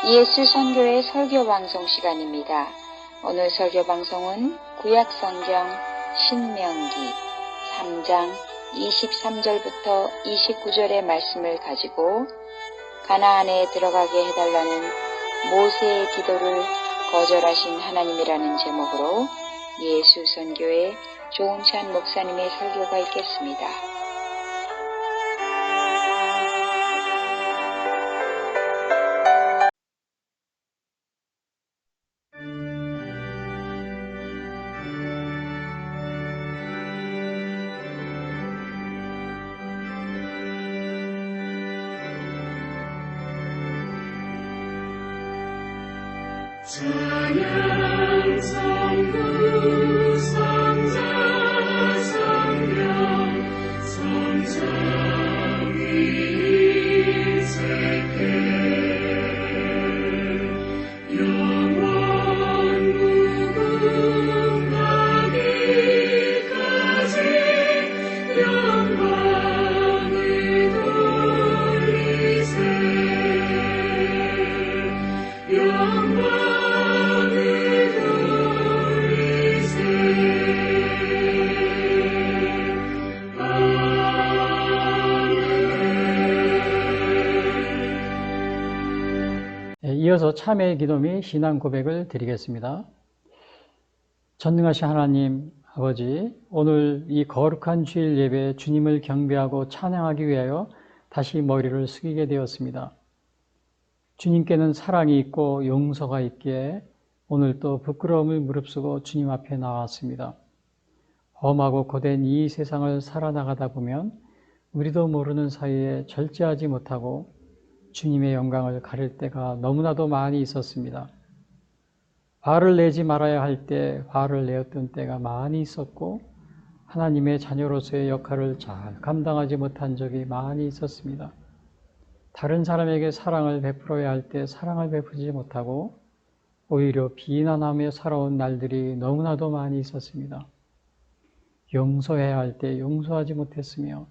예수 선교의 설교 방송 시간입니다. 오늘 설교 방송은 구약 성경 신명기 3장 23절부터 29절의 말씀을 가지고 가나안에 들어가게 해달라는 모세의 기도를 거절하신 하나님이라는 제목으로 예수 선교의 조은찬 목사님의 설교가 있겠습니다. 찬양 성부 성자 성령 성삼위 일체계 영원 무궁하기까지 영광을 돌리세 이어서 참회의 기도 및 신앙 고백을 드리겠습니다. 전능하신 하나님 아버지, 오늘 이 거룩한 주일 예배에 주님을 경배하고 찬양하기 위하여 다시 머리를 숙이게 되었습니다. 주님께는 사랑이 있고 용서가 있기에 오늘 또 부끄러움을 무릅쓰고 주님 앞에 나왔습니다. 험하고 고된 이 세상을 살아나가다 보면 우리도 모르는 사이에 절제하지 못하고 주님의 영광을 가릴 때가 너무나도 많이 있었습니다. 화를 내지 말아야 할 때 화를 내었던 때가 많이 있었고 하나님의 자녀로서의 역할을 잘 감당하지 못한 적이 많이 있었습니다. 다른 사람에게 사랑을 베풀어야 할 때 사랑을 베푸지 못하고 오히려 비난하며 살아온 날들이 너무나도 많이 있었습니다. 용서해야 할 때 용서하지 못했으며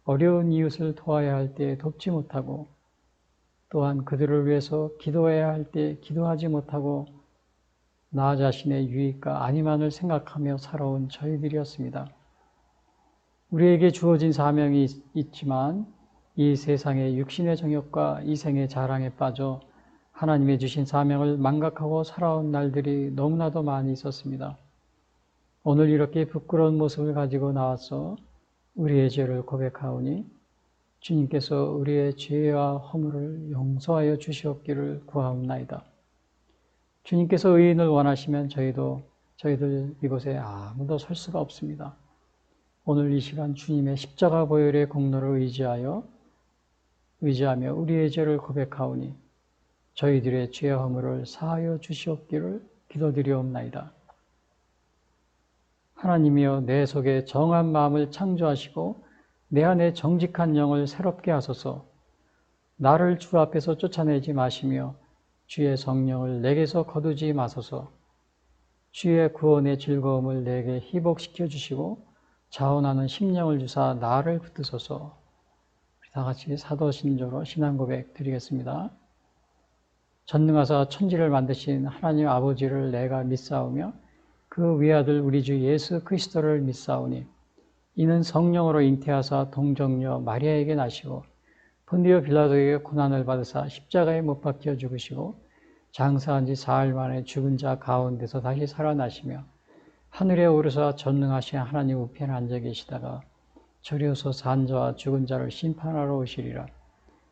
어려운 이웃을 도와야 할 때 돕지 못하고 또한 그들을 위해서 기도해야 할 때 기도하지 못하고 나 자신의 유익과 안위만을 생각하며 살아온 저희들이었습니다. 우리에게 주어진 사명이 있지만 이 세상의 육신의 정욕과 이생의 자랑에 빠져 하나님의 주신 사명을 망각하고 살아온 날들이 너무나도 많이 있었습니다. 오늘 이렇게 부끄러운 모습을 가지고 나와서 우리의 죄를 고백하오니 주님께서 우리의 죄와 허물을 용서하여 주시옵기를 구하옵나이다. 주님께서 의인을 원하시면 저희들 이곳에 아무도 설 수가 없습니다. 오늘 이 시간 주님의 십자가 보혈의 공로를 의지하며 우리의 죄를 고백하오니 저희들의 죄와 허물을 사하여 주시옵기를 기도드리옵나이다. 하나님이여, 내 속에 정한 마음을 창조하시고 내 안에 정직한 영을 새롭게 하소서. 나를 주 앞에서 쫓아내지 마시며 주의 성령을 내게서 거두지 마소서. 주의 구원의 즐거움을 내게 희복시켜 주시고 자원하는 심령을 주사 나를 붙드소서. 우리 다 같이 사도신조로 신앙 고백 드리겠습니다. 전능하사 천지를 만드신 하나님 아버지를 내가 믿사오며 그 외아들 우리 주 예수 그리스도를 믿사오니 이는 성령으로 잉태하사 동정녀 마리아에게 나시고 본디오 빌라도에게 고난을 받으사 십자가에 못 박혀 죽으시고 장사한 지 사흘 만에 죽은 자 가운데서 다시 살아나시며 하늘에 오르사 전능하신 하나님 우편에 앉아 계시다가 저리어서 산 자와 죽은 자를 심판하러 오시리라.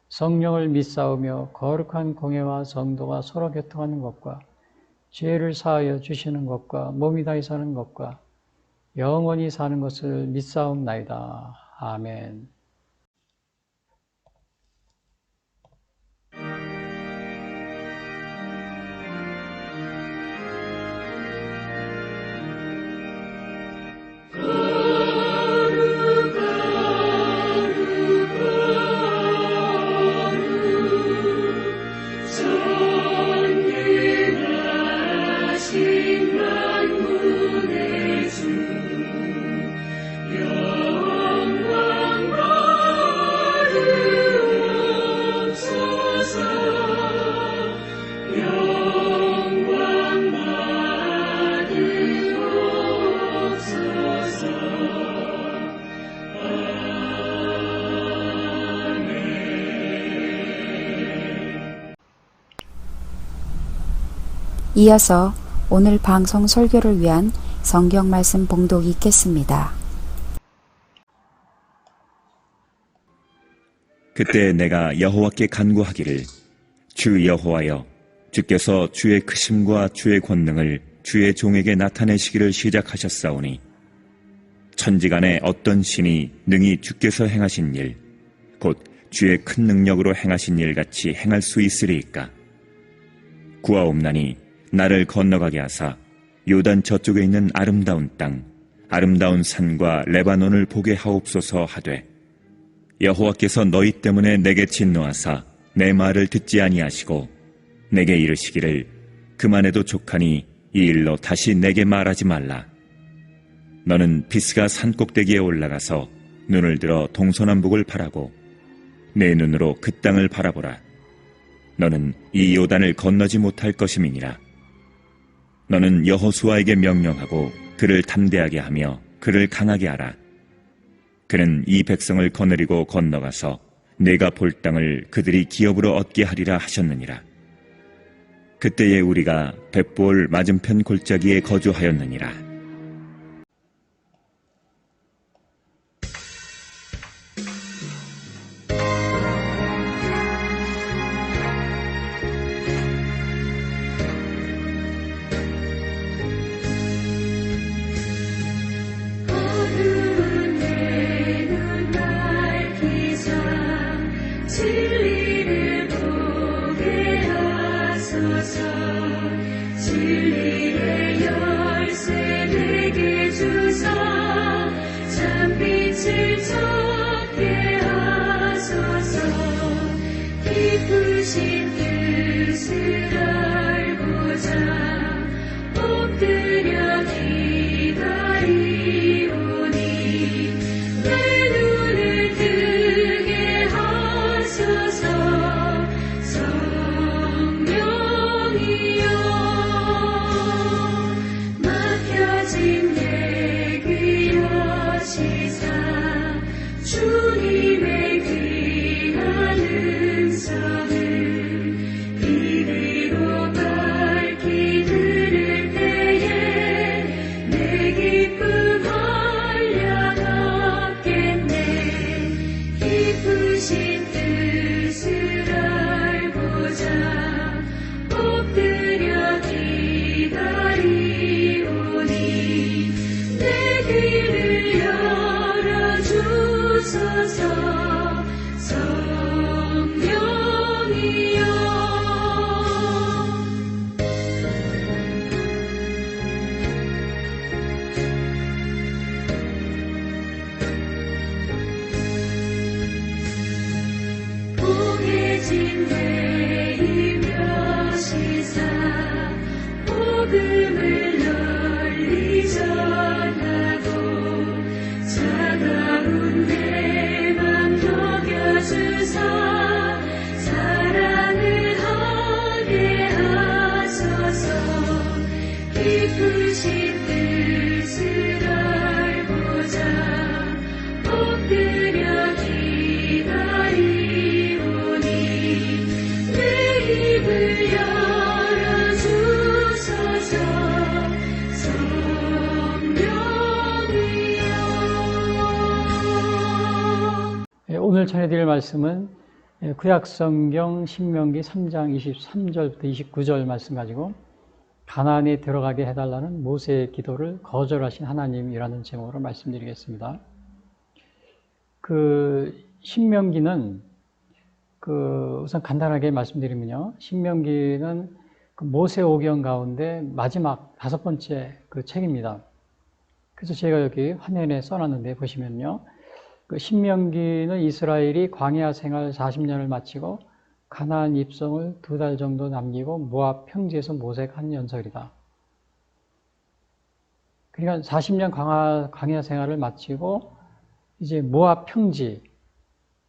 성령을 믿사오며 거룩한 공예와 성도가 서로 교통하는 것과 죄를 사하여 주시는 것과 몸이 다히 사는 것과 영원히 사는 것을 믿사옵나이다. 아멘. 영광 이어서 오늘 방송 설교를 위한 성경 말씀 봉독이 있겠습니다. 그때 내가 여호와께 간구하기를 주 여호와여 주께서 주의 크심과 주의 권능을 주의 종에게 나타내시기를 시작하셨사오니 천지간에 어떤 신이 능히 주께서 행하신 일 곧 주의 큰 능력으로 행하신 일같이 행할 수 있으리이까. 구하옵나니 나를 건너가게 하사 요단 저쪽에 있는 아름다운 땅 아름다운 산과 레바논을 보게 하옵소서 하되 여호와께서 너희 때문에 내게 진노하사 내 말을 듣지 아니하시고 내게 이르시기를 그만해도 족하니 이 일로 다시 내게 말하지 말라. 너는 비스가 산꼭대기에 올라가서 눈을 들어 동서남북을 바라고 내 눈으로 그 땅을 바라보라. 너는 이 요단을 건너지 못할 것임이니라. 너는 여호수아에게 명령하고 그를 담대하게 하며 그를 강하게 하라. 그는 이 백성을 거느리고 건너가서 내가 볼 땅을 그들이 기업으로 얻게 하리라 하셨느니라. 그때에 우리가 벳볼 맞은편 골짜기에 거주하였느니라. 진리의 열쇠 내게 주사 참빛을 찾게 하소서. 깊으신 뜻을 알고자 엎드려 기다리오니 내 눈을 뜨게 하소서. 주님의 귀한 음성을 이리로 밝히 들을 때에 내 기쁨 한량하겠네. 깊으신 뜻을 알고자 엎드려 기다리오니 내 귀를 열어주소서. 성령이여. 봉해진 내 일며 시사 복음을 널리 전하고 차가운 내 맘 녹여주사 사랑을 하게 하소서. 깊으신 뜻을 알고자 엎드려 기다리오니 내 입을 열어주소서. 성령이여. 오늘 전해드릴 말씀은 구약성경 신명기 3장 23절부터 29절 말씀 가지고 가나안에 들어가게 해달라는 모세의 기도를 거절하신 하나님이라는 제목으로 말씀드리겠습니다. 신명기는 우선 간단하게 말씀드리면요, 신명기는 모세 오경 가운데 마지막 5번째 책입니다. 그래서 제가 여기 화면에 써놨는데 보시면요, 신명기는 이스라엘이 광야 생활 40년을 마치고 가나안 입성을 2달 정도 남기고 모압 평지에서 모색한 연설이다. 그러니까 40년 광야 생활을 마치고 이제 모압 평지,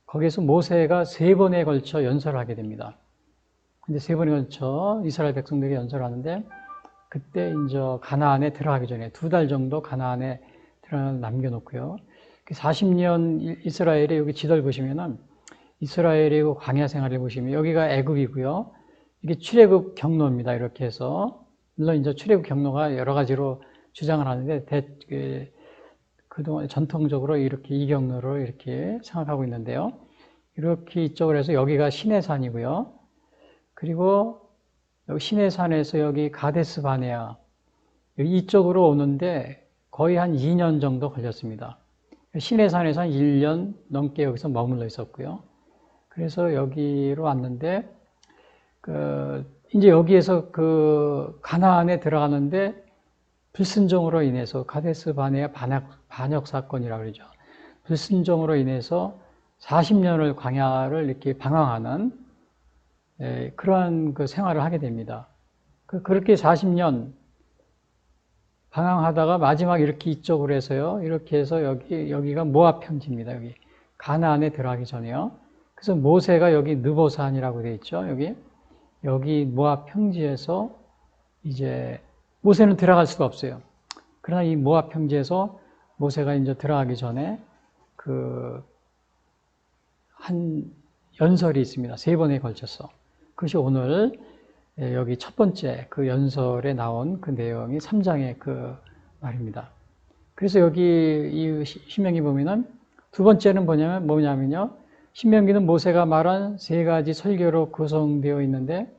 거기에서 모세가 3번에 걸쳐 연설을 하게 됩니다. 근데 3번에 걸쳐 이스라엘 백성들에게 연설하는데, 그때 이제 가나안에 들어가기 전에 2달 정도 가나안에 남겨놓고요. 40년 이스라엘의 여기 지도를 보시면은 이스라엘의 광야 생활을 보시면 여기가 애굽이고요. 이게 출애굽 경로입니다. 이렇게 해서 물론 이제 출애굽 경로가 여러 가지로 주장을 하는데 그동안 전통적으로 이렇게 이 경로로 이렇게 생각하고 있는데요. 이렇게 이쪽으로 해서 여기가 시내산이고요. 그리고 여기 시내산에서 여기 가데스 바네아 이쪽으로 오는데 거의 한 2년 정도 걸렸습니다. 시내산에서 한 1년 넘게 여기서 머물러 있었고요. 그래서 여기로 왔는데 이제 여기에서 가나안에 들어가는데 불순종으로 인해서 가데스 바네아 반역 사건이라고 그러죠. 불순종으로 인해서 40년을 광야를 이렇게 방황하는 그러한 생활을 하게 됩니다. 그렇게 40년 방황하다가 마지막 이렇게 이쪽으로 해서요. 이렇게 해서 여기가 모압 평지입니다. 여기 가나안에 들어가기 전에요. 그래서 모세가 여기 느보산이라고 되어 있죠. 여기 모압 평지에서 이제 모세는 들어갈 수가 없어요. 그러나 이 모압 평지에서 모세가 이제 들어가기 전에 한 연설이 있습니다. 3번에 걸쳐서. 그것이 오늘 여기 첫 번째 그 연설에 나온 그 내용이 3장의 그 말입니다. 그래서 여기 이 신명기 보면은 두 번째는 뭐냐면요. 신명기는 모세가 말한 3가지 설교로 구성되어 있는데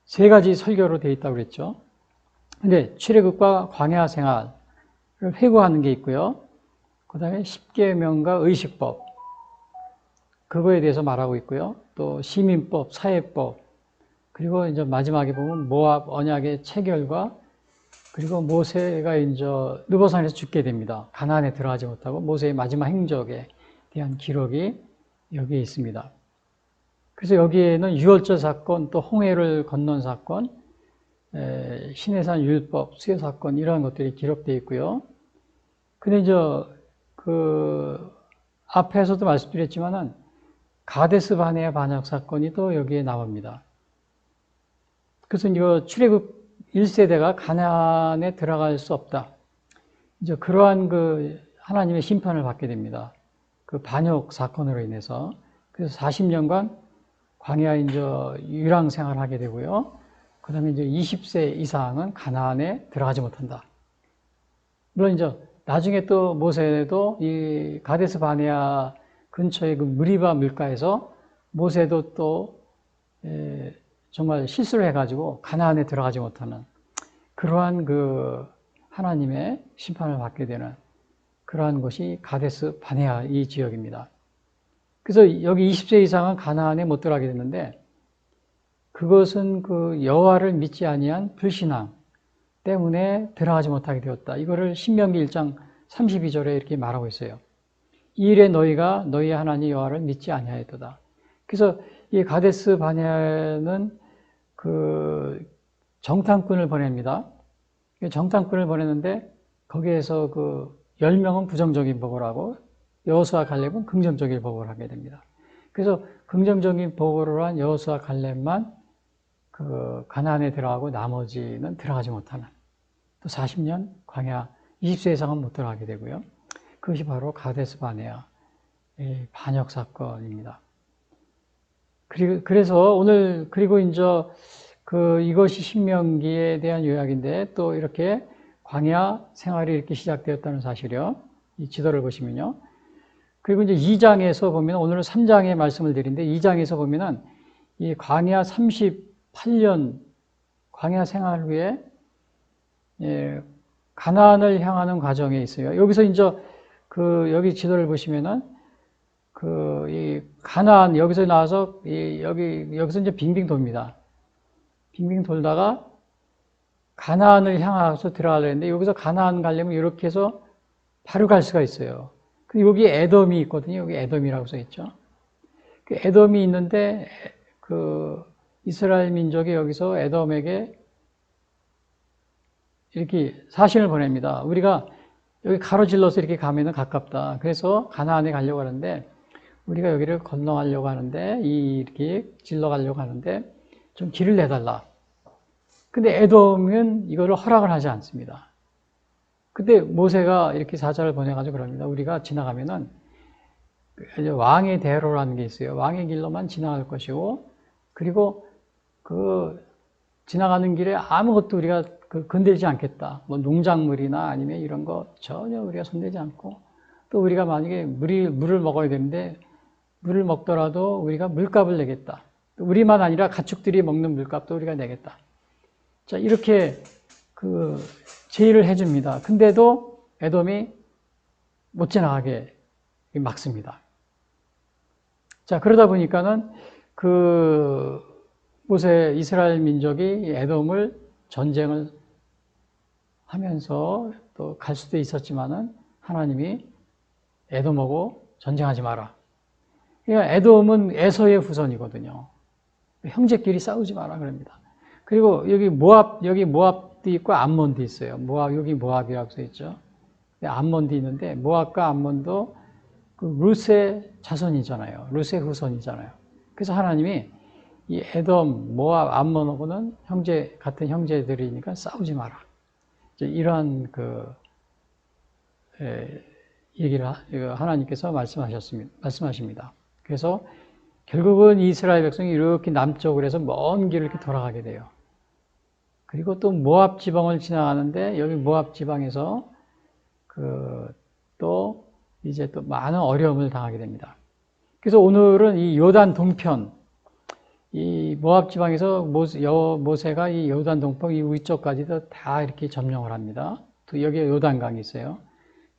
3가지 설교로 되어 있다고 그랬죠. 근데 출애굽과 광야 생활을 회고하는 게 있고요. 그 다음에 십계명과 의식법 그거에 대해서 말하고 있고요. 또 시민법, 사회법 그리고 이제 마지막에 보면 모압 언약의 체결과 그리고 모세가 이제 느보산에서 죽게 됩니다. 가나안에 들어가지 못하고 모세의 마지막 행적에 대한 기록이 여기에 있습니다. 그래서 여기에는 유월절 사건, 또 홍해를 건넌 사건, 시내산 율법, 수요 사건 이러한 것들이 기록되어 있고요. 근데 이제 앞에서도 말씀드렸지만은 가데스 바네아 반역 사건이 또 여기에 나옵니다. 그래서 이거 출애굽 1세대가 가나안에 들어갈 수 없다. 이제 그러한 하나님의 심판을 받게 됩니다. 그 반역 사건으로 인해서. 그래서 40년간 광야 이제 유랑 생활을 하게 되고요. 그 다음에 이제 20세 이상은 가나안에 들어가지 못한다. 물론 이제 나중에 또 모세도 이 가데스 바네아 근처의 그 무리바 물가에서 모세도 또 정말 실수를 해가지고 가나안에 들어가지 못하는 그러한 하나님의 심판을 받게 되는 그러한 곳이 가데스 바네아 이 지역입니다. 그래서 여기 20세 이상은 가나안에 못 들어가게 됐는데 그것은 여호와를 믿지 아니한 불신앙 때문에 들어가지 못하게 되었다. 이거를 신명기 1장 32절에 이렇게 말하고 있어요. 이 일에 너희가 너희 하나님 여호와를 믿지 아니하였도다. 그래서 이 가데스 바네아는 정탐꾼을 보냅니다. 정탐꾼을 보냈는데 거기에서 10명은 부정적인 보고를 하고 여호수아 갈렙은 긍정적인 보고를 하게 됩니다. 그래서 긍정적인 보고를 한 여호수아 갈렙만 가나안에 들어가고 나머지는 들어가지 못하는 또 40년 광야 20세 이상은 못 들어가게 되고요. 그것이 바로 가데스 바네아 반역 사건입니다. 그래서 오늘 그리고 이제 이것이 신명기에 대한 요약인데 또 이렇게 광야 생활이 이렇게 시작되었다는 사실이요. 이 지도를 보시면요. 그리고 이제 2장에서 보면 오늘은 3장의 말씀을 드리는데 2장에서 보면은 이 광야 38년 광야 생활 후에 가나안을 향하는 과정에 있어요. 여기서 이제 여기 지도를 보시면은 이 가나안 여기서 나와서 여기서 이제 빙빙 돕니다. 빙빙 돌다가 가나안을 향해서 들어가려는데 여기서 가나안 가려면 이렇게 해서 바로 갈 수가 있어요. 그리고 여기 에돔이 있거든요. 여기 에돔이라고 써 있죠. 그 에돔이 있는데 이스라엘 민족이 여기서 에돔에게 이렇게 사신을 보냅니다. 우리가 여기 가로질러서 이렇게 가면은 가깝다. 그래서 가나안에 가려고 하는데 우리가 여기를 건너가려고 하는데 이렇게 질러 가려고 하는데 좀 길을 내달라. 근데 에돔은 이거를 허락을 하지 않습니다. 근데 모세가 이렇게 사자를 보내가지고 그럽니다. 우리가 지나가면은 왕의 대로라는 게 있어요. 왕의 길로만 지나갈 것이고, 그리고 지나가는 길에 아무것도 우리가 건들지 않겠다. 뭐 농작물이나 아니면 이런 거 전혀 우리가 손대지 않고, 또 우리가 만약에 물을 먹어야 되는데 물을 먹더라도 우리가 물값을 내겠다. 우리만 아니라 가축들이 먹는 물값도 우리가 내겠다. 자, 이렇게 제의를 해줍니다. 근데도 에돔이 못 지나가게 막습니다. 자, 그러다 보니까는 모세 이스라엘 민족이 에돔을 전쟁을 하면서 또 갈 수도 있었지만은 하나님이 에돔하고 전쟁하지 마라. 그러니까 에돔은 에서의 후손이거든요. 형제끼리 싸우지 마라 그럽니다. 그리고 여기 모압도 있고 암몬도 있어요. 여기 모압이라고 써 있죠. 암몬도 있는데 모압과 암몬도 룻의 자손이잖아요. 룻의 후손이잖아요. 그래서 하나님이 이 에돔, 모압, 암몬하고는 같은 형제들이니까 싸우지 마라. 이러한 얘기를 하나님께서 말씀하십니다. 그래서 결국은 이스라엘 백성이 이렇게 남쪽으로 해서 먼 길을 이렇게 돌아가게 돼요. 그리고 또 모압 지방을 지나가는데 여기 모압 지방에서 또 많은 어려움을 당하게 됩니다. 그래서 오늘은 이 요단 동편, 이 모압 지방에서 모세가 이 요단 동편 이 위쪽까지도 다 이렇게 점령을 합니다. 또 여기에 요단강이 있어요.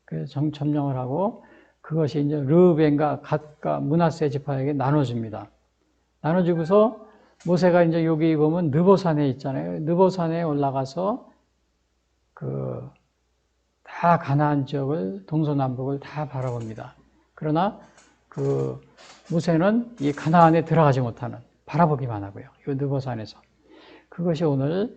그래서 점령을 하고 그것이 이제 르우벤과 갓과 므낫세 지파에게 나눠줍니다. 나눠주고서 모세가 이제 여기 보면 느보산에 있잖아요. 느보산에 올라가서 다 가나안 지역을 동서남북을 다 바라봅니다. 그러나 모세는 이 가나안에 들어가지 못하는 바라보기만 하고요. 이 느보산에서 그것이 오늘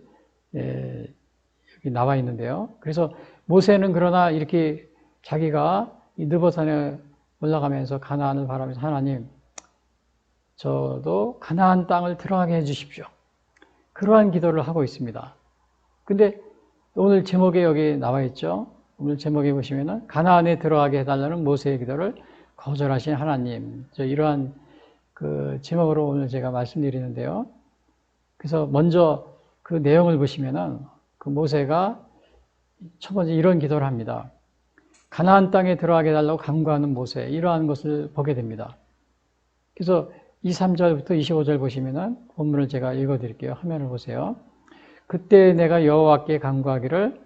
여기 나와 있는데요. 그래서 모세는 그러나 이렇게 자기가 이 느보산에 올라가면서 가나안을 바라면서 하나님, 저도 가나안 땅을 들어가게 해주십시오. 그러한 기도를 하고 있습니다. 근데 오늘 제목에 여기 나와 있죠. 오늘 제목에 보시면은 가나안에 들어가게 해달라는 모세의 기도를 거절하신 하나님. 이러한 제목으로 오늘 제가 말씀드리는데요. 그래서 먼저 그 내용을 보시면은 모세가 첫 번째 이런 기도를 합니다. 가나안 땅에 들어가게 해달라고 간구하는 모세, 이러한 것을 보게 됩니다. 그래서 23절부터 25절 보시면은 본문을 제가 읽어드릴게요. 화면을 보세요. 그때 내가 여호와께 간구하기를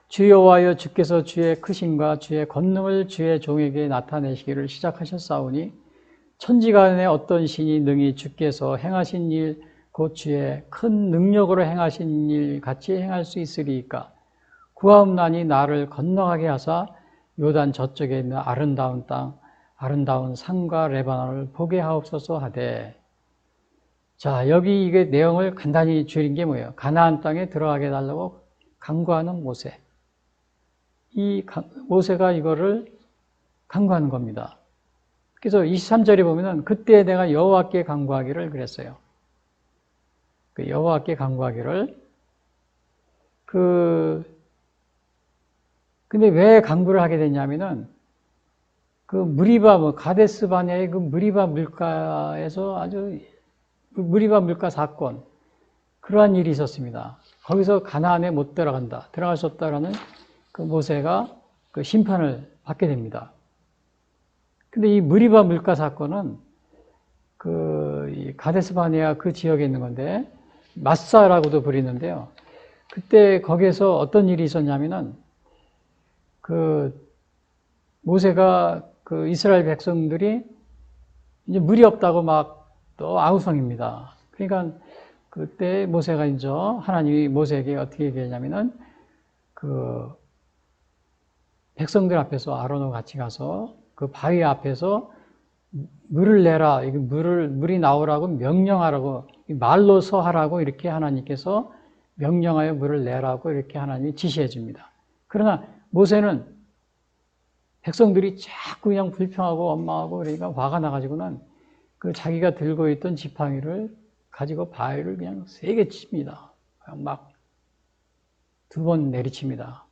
주 여호와여, 주께서 주의 크심과 주의 권능을 주의 종에게 나타내시기를 시작하셨사오니 천지간에 어떤 신이 능히 주께서 행하신 일 곧 주의 큰 능력으로 행하신 일 같이 행할 수 있으리이까. 구하옵나니 나를 건너가게 하사 요단 저쪽에 있는 아름다운 땅, 아름다운 산과 레바논을 보게 하옵소서 하되. 자, 여기 이게 내용을 간단히 줄인 게 뭐예요? 가나안 땅에 들어가게 해달라고 간구하는 모세. 모세가 이거를 간구하는 겁니다. 그래서 23절에 보면은 그때 내가 여호와께 간구하기를 그랬어요. 여호와께 간구하기를 근데 왜 간구를 하게 됐냐면은 가데스 바네아의 무리바 물가에서 아주 무리바 물가 사건, 그러한 일이 있었습니다. 거기서 가나안에 못 들어갈 수 없다라는 모세가 심판을 받게 됩니다. 근데 이 무리바 물가 사건은 이 가데스 바네아 그 지역에 있는 건데 마사라고도 부르는데요. 그때 거기에서 어떤 일이 있었냐면은 모세가 이스라엘 백성들이 이제 물이 없다고 막 또 아우성입니다. 그러니까 그때 모세가 이제 하나님이 모세에게 어떻게 얘기했냐면은 백성들 앞에서 아론과 같이 가서 그 바위 앞에서 물을 내라, 물이 나오라고 명령하라고, 말로 서하라고 이렇게 하나님께서 명령하여 물을 내라고 이렇게 하나님이 지시해 줍니다. 그러나 모세는 백성들이 자꾸 그냥 불평하고 원망하고 그러니까 화가 나가지고는 자기가 들고 있던 지팡이를 가지고 바위를 그냥 세게 칩니다. 막 2번 내리칩니다.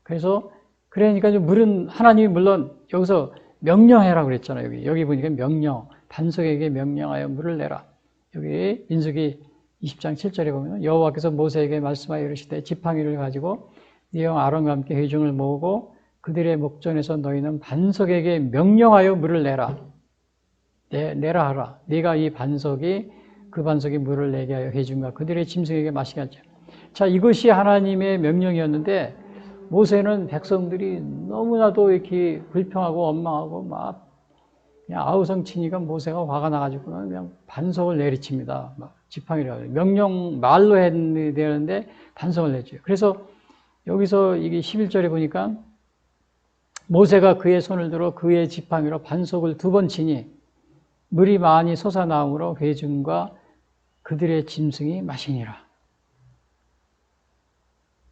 그러니까 물은 하나님이 물론 여기서 명령해라 그랬잖아요. 여기 보니까 명령, 반석에게 명령하여 물을 내라. 여기 민수기 20장 7절에 보면 여호와께서 모세에게 말씀하여 이르시되 지팡이를 가지고 네 형 아론과 함께 회중을 모으고 그들의 목전에서 너희는 반석에게 명령하여 물을 내라. 내라 하라. 네가 이 반석이 그 반석이 물을 내게 하여 회중과 그들의 짐승에게 마시게 할지라. 자, 이것이 하나님의 명령이었는데 모세는 백성들이 너무나도 이렇게 불평하고 원망하고 막 그냥 아우성치니까 모세가 화가 나가지고 그냥 반석을 내리칩니다. 막 지팡이라고 명령 말로 해야 되는데 반석을 내죠. 그래서 여기서 이게 11절에 보니까 모세가 그의 손을 들어 그의 지팡이로 반석을 2번 치니 물이 많이 솟아나오므로 회중과 그들의 짐승이 마시니라.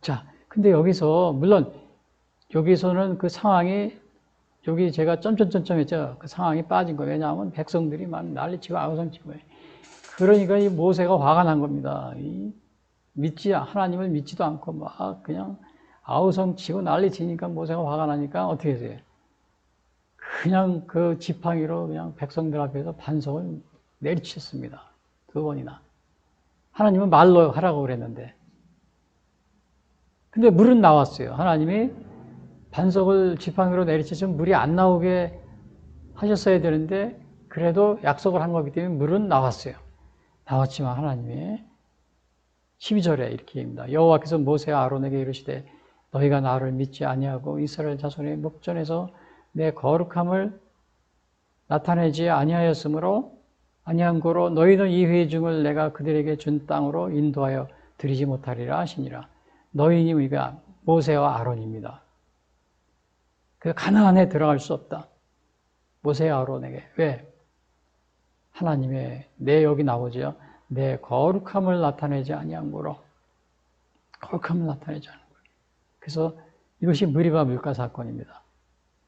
자, 근데 여기서 물론 여기서는 그 상황이 여기 제가 점점점점 했죠. 그 상황이 빠진 거예요. 왜냐하면 백성들이 막 난리치고 아우성치고 그러니까 이 모세가 화가 난 겁니다. 하나님을 믿지도 않고 막 그냥 아우성치고 난리치니까 모세가 화가 나니까 어떻게 해야 돼요? 그냥 그 지팡이로 그냥 백성들 앞에서 반석을 내리쳤습니다. 2번이나. 하나님은 말로 하라고 그랬는데. 근데 물은 나왔어요. 하나님이 반석을 지팡이로 내리치면 물이 안 나오게 하셨어야 되는데 그래도 약속을 한 거기 때문에 물은 나왔어요. 나왔지만 하나님이 12절에 이렇게 얘기합니다. 여호와께서 모세와 아론에게 이르시되 너희가 나를 믿지 아니하고 이스라엘 자손의 목전에서 내 거룩함을 나타내지 아니하였으므로 아니한 고로 너희는 이 회중을 내가 그들에게 준 땅으로 인도하여 드리지 못하리라 하시니라. 너희니 우리가 모세와 아론입니다. 그래서 가나안에 들어갈 수 없다. 모세와 아론에게. 왜? 하나님의 내 여기 나오죠. 내 거룩함을 나타내지 아니한 고로 거룩함을 나타내지 않은 거예요. 그래서 이것이 무리바 물가 사건입니다.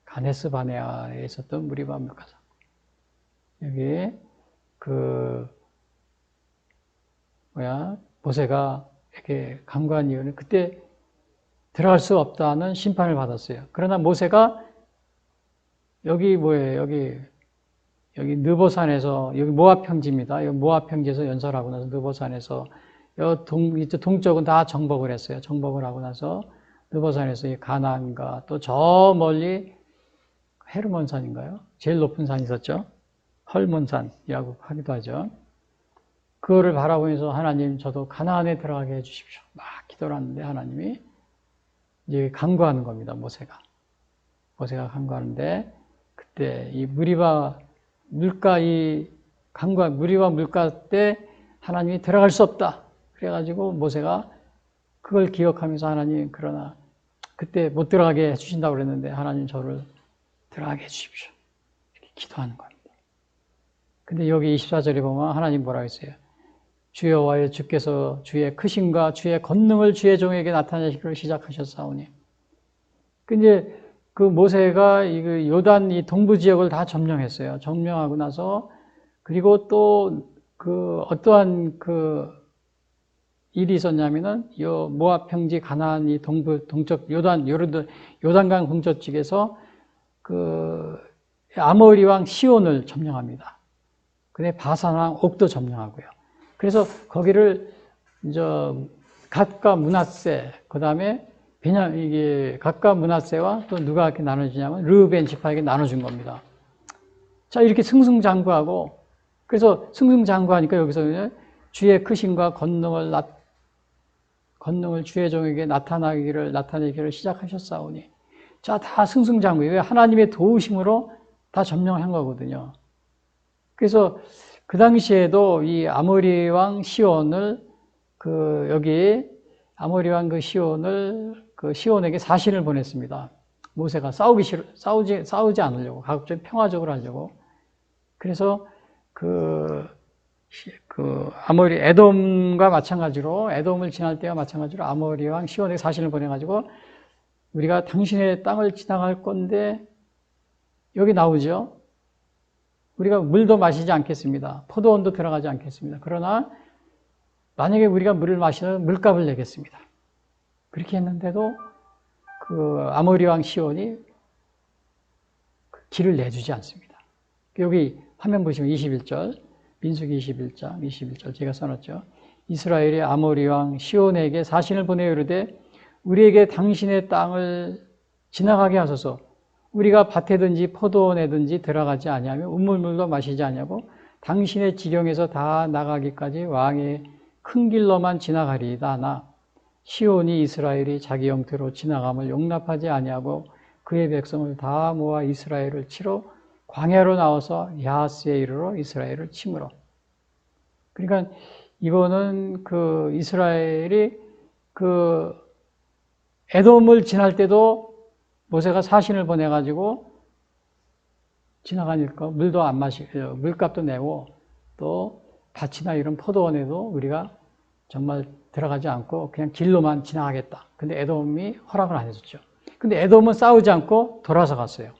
가데스 바네아에 있었던 무리바 물가 사건. 여기 모세가 이렇게 간구한 이유는 그때 들어갈 수 없다는 심판을 받았어요. 그러나 모세가 여기 뭐예요? 여기 느보산에서 여기 모압 평지입니다. 여기 모압 평지에서 연설하고 나서 느보산에서 동쪽은 다 정복을 했어요. 정복을 하고 나서 느보산에서 이 가나안과 또 저 멀리 헤르몬산인가요? 제일 높은 산이 있었죠. 헐몬산이라고 하기도 하죠. 그거를 바라보면서 하나님 저도 가나안에 들어가게 해주십시오. 막 기도를 하는데 하나님이 이제 간구하는 겁니다. 모세가 간구하는데 그때 이 무리바 물가 무리바 물가 때 하나님이 들어갈 수 없다. 그래가지고 모세가 그걸 기억하면서 하나님 그러나 그때 못 들어가게 해주신다고 그랬는데 하나님 저를 들어가게 해주십시오. 이렇게 기도하는 겁니다. 근데 여기 24절에 보면 하나님 뭐라고 했어요? 주여 여호와여 주께서 주의 크심과 주의 권능을 주의 종에게 나타내시기를 시작하셨사오니. 근데 그 모세가 이 요단 이 동부 지역을 다 점령했어요. 점령하고 나서 그리고 또 그 어떠한 그 일이 있었냐면은 요 모압 평지 가나안 이 동쪽 요단강 동쪽쪽에서 그 아모리 왕 시온을 점령합니다. 근데 바산 왕 옥도 점령하고요. 그래서 거기를 이제 갓과 므낫세, 그다음에 이게 갓과 므낫세와 또 누가 이렇게 나눠지냐면 르우벤 지파에게 나눠준 겁니다. 자, 이렇게 승승장구하고 그래서 승승장구하니까 여기서 주의 크심과 권능을 주의 종에게 나타내기를 시작하셨사오니. 자, 다 승승장구. 하나님의 도우심으로 다 점령한 거거든요. 그래서 그 당시에도 이 아모리 왕 시온을 시온에게 사신을 보냈습니다. 모세가 싸우지 않으려고, 가급적 평화적으로 하려고. 그래서 아모리, 에돔과 마찬가지로, 에돔을 지날 때와 마찬가지로 아모리 왕 시온에게 사신을 보내가지고, 우리가 당신의 땅을 지나갈 건데, 여기 나오죠? 우리가 물도 마시지 않겠습니다. 포도원도 들어가지 않겠습니다. 그러나, 만약에 우리가 물을 마시면 물값을 내겠습니다. 그렇게 했는데도, 아모리 왕 시온이 길을 내주지 않습니다. 여기 화면 보시면 21절, 민수기 21장 21절 제가 써놨죠. 이스라엘이 아모리 왕 시온에게 사신을 보내어 이르되 우리에게 당신의 땅을 지나가게 하소서. 우리가 밭에든지 포도원에든지 들어가지 아니하며 우물물도 마시지 아니하고 당신의 지경에서 다 나가기까지 왕의 큰 길로만 지나가리이다. 나 시온이 이스라엘이 자기 영토로 지나감을 용납하지 아니하고 그의 백성을 다 모아 이스라엘을 치러 광야로 나와서 야하스에 이르러 이스라엘을 치므로. 그러니까 이거는 그 이스라엘이 그 에돔을 지날 때도 모세가 사신을 보내가지고 지나가니까 물도 안 마시고 물값도 내고 또 밭이나 이런 포도원에도 우리가 정말 들어가지 않고 그냥 길로만 지나가겠다. 근데 에돔이 허락을 안 해줬죠. 근데 에돔은 싸우지 않고 돌아서 갔어요.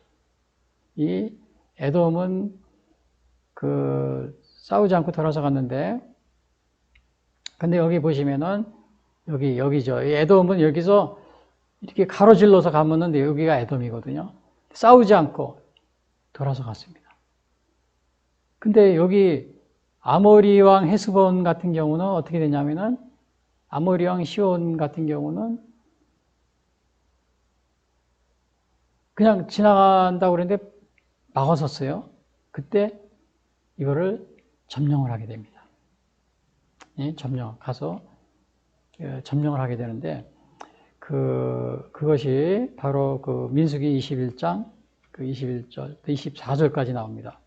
이 에돔은 그 싸우지 않고 돌아서 갔는데, 근데 여기 보시면은 여기죠. 이 에돔은 여기서 이렇게 가로질러서 가면은 여기가 에돔이거든요. 싸우지 않고 돌아서 갔습니다. 근데 여기 아모리 왕 헤스본 같은 경우는 어떻게 되냐면은 아모리 왕 시온 같은 경우는 그냥 지나간다고 그랬는데 막아섰어요. 그때 이거를 점령을 하게 됩니다. 예, 가서 점령을 하게 되는데 그것이 바로 그 민수기 21장 그 21절, 24절까지 나옵니다.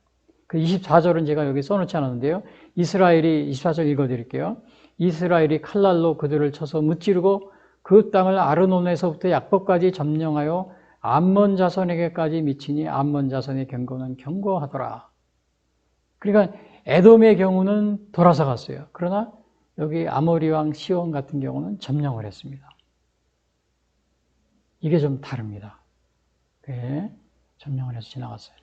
그 24절은 제가 여기 써놓지 않았는데요. 이스라엘이 24절 읽어드릴게요. 이스라엘이 칼날로 그들을 쳐서 무찌르고 그 땅을 아르논에서부터 약법까지 점령하여 암몬 자손에게까지 미치니 암몬 자손의 경고는 견고하더라. 그러니까 에돔의 경우는 돌아서 갔어요. 그러나 여기 아모리 왕 시온 같은 경우는 점령을 했습니다. 이게 좀 다릅니다. 네, 점령을 해서 지나갔어요.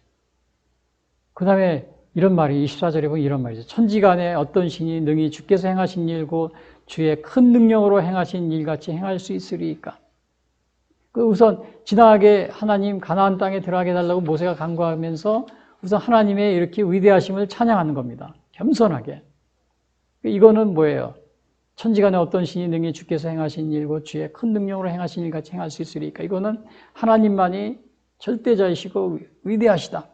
그 다음에 이런 말이 24절에 보면 이런 말이죠. 천지간에 어떤 신이 능히 주께서 행하신 일고 주의 큰 능력으로 행하신 일같이 행할 수 있으리이까. 우선 지나가게 하나님 가나안 땅에 들어가게 해달라고 모세가 간구하면서 우선 하나님의 이렇게 위대하심을 찬양하는 겁니다. 겸손하게. 이거는 뭐예요? 천지간에 어떤 신이 능히 주께서 행하신 일고 주의 큰 능력으로 행하신 일같이 행할 수 있으리까. 이거는 하나님만이 절대자이시고 위대하시다.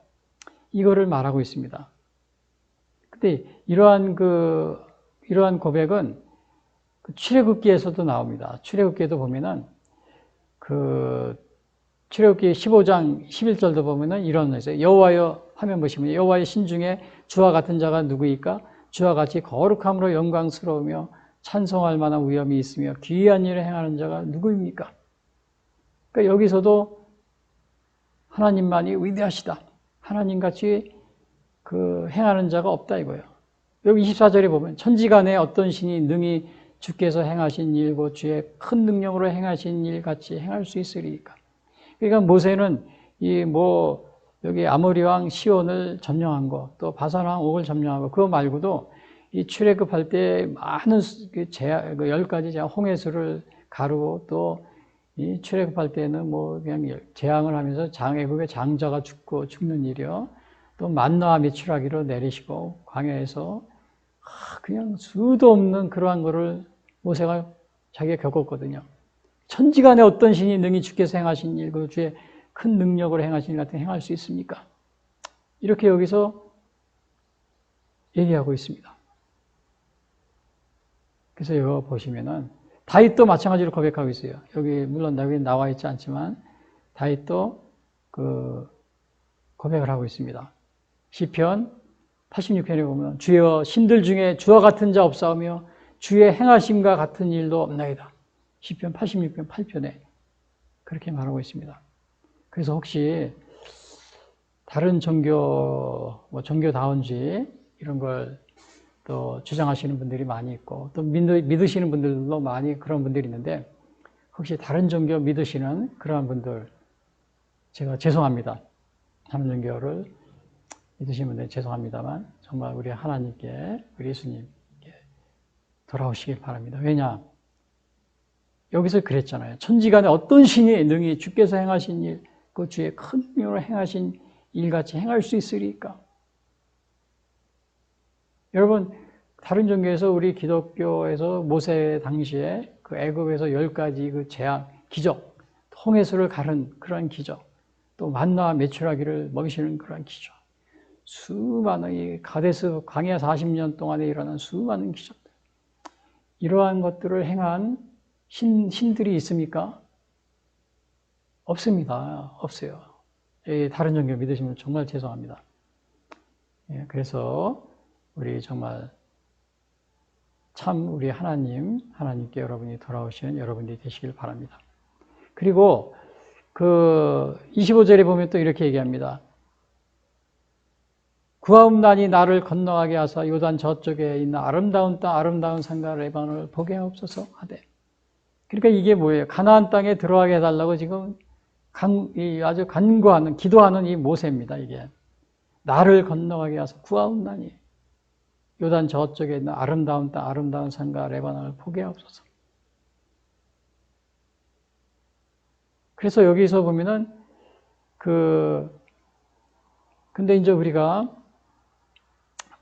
이거를 말하고 있습니다. 근데 이러한 고백은 출애굽기에서도 나옵니다. 출애굽기에도 보면은 출애굽기 15장 11절도 보면은 이런 거 있어요. 여호와여 화면 보시면 여호와의 신 중에 주와 같은 자가 누구이까? 주와 같이 거룩함으로 영광스러우며 찬송할 만한 위엄이 있으며 기이한 일을 행하는 자가 누구입니까? 그러니까 여기서도 하나님만이 위대하시다. 하나님같이 행하는 자가 없다 이거예요. 여기 24절에 보면 천지간에 어떤 신이 능히 주께서 행하신 일고 주의 큰 능력으로 행하신 일같이 행할 수 있으리까. 그러니까 모세는 여기 아모리 왕 시온을 점령한 거, 또 바산 왕 옥을 점령한 거, 그거 말고도 이 출애굽할 때 많은 10가지 홍해수를 가르고 또 이 출애굽할 때는 그냥 재앙을 하면서 애굽의 장자가 죽는 일이요. 또 만나와 메추라기로 내리시고 광야에서 그냥 수도 없는 그러한 거를 모세가 자기가 겪었거든요. 천지간에 어떤 신이 능히 주께서 행하신 일, 그 주의 큰 능력으로 행하신 일 같은 행할 수 있습니까? 이렇게 여기서 얘기하고 있습니다. 그래서 이거 보시면은 다윗도 마찬가지로 고백하고 있어요. 여기 물론 여기 나와 있지 않지만 다윗도 고백을 하고 있습니다. 시편 86편에 보면 주여 신들 중에 주와 같은 자 없사오며 주의 행하심과 같은 일도 없나이다. 시편 86편 8편에 그렇게 말하고 있습니다. 그래서 혹시 다른 종교다운지 이런 걸 또 주장하시는 분들이 많이 있고 또 믿으시는 분들도 많이 그런 분들이 있는데 혹시 다른 종교 믿으시는 그러한 분들 제가 죄송합니다. 다른 종교를 믿으시는 분들 죄송합니다만 정말 우리 하나님께 우리 예수님께 돌아오시길 바랍니다. 왜냐? 여기서 그랬잖아요. 천지간에 어떤 신이 능히 주께서 행하신 일, 그 주의 큰 능력으로 행하신 일같이 행할 수 있으리까? 여러분, 다른 종교에서 우리 기독교에서 모세 당시에 그 애굽에서 10가지 그 재앙, 기적, 홍해수를 가른 그런 기적, 또 만나와 메추라기를 먹이시는 그런 기적, 수많은 이 가데스 광야 40년 동안에 일어난 수많은 기적들, 이러한 것들을 행한 신들이 있습니까? 없습니다. 없어요. 다른 종교 믿으시면 정말 죄송합니다. 그래서 우리 정말 참 우리 하나님께 여러분이 돌아오시는 여러분들이 되시길 바랍니다. 그리고 그 25절에 보면 또 이렇게 얘기합니다. 구하옵나니 나를 건너가게 하사 요단 저쪽에 있는 아름다운 땅, 아름다운 산과 레바논을 보게 하옵소서 하되. 그러니까 이게 뭐예요? 가나안 땅에 들어가게 해달라고 지금 아주 간구하는, 기도하는 이 모세입니다. 이게 나를 건너가게 하사 구하옵나니 요단 저쪽에 있는 아름다운 땅, 아름다운 산과 레바논을 보게 하옵소서. 그래서 여기서 보면은 근데 이제 우리가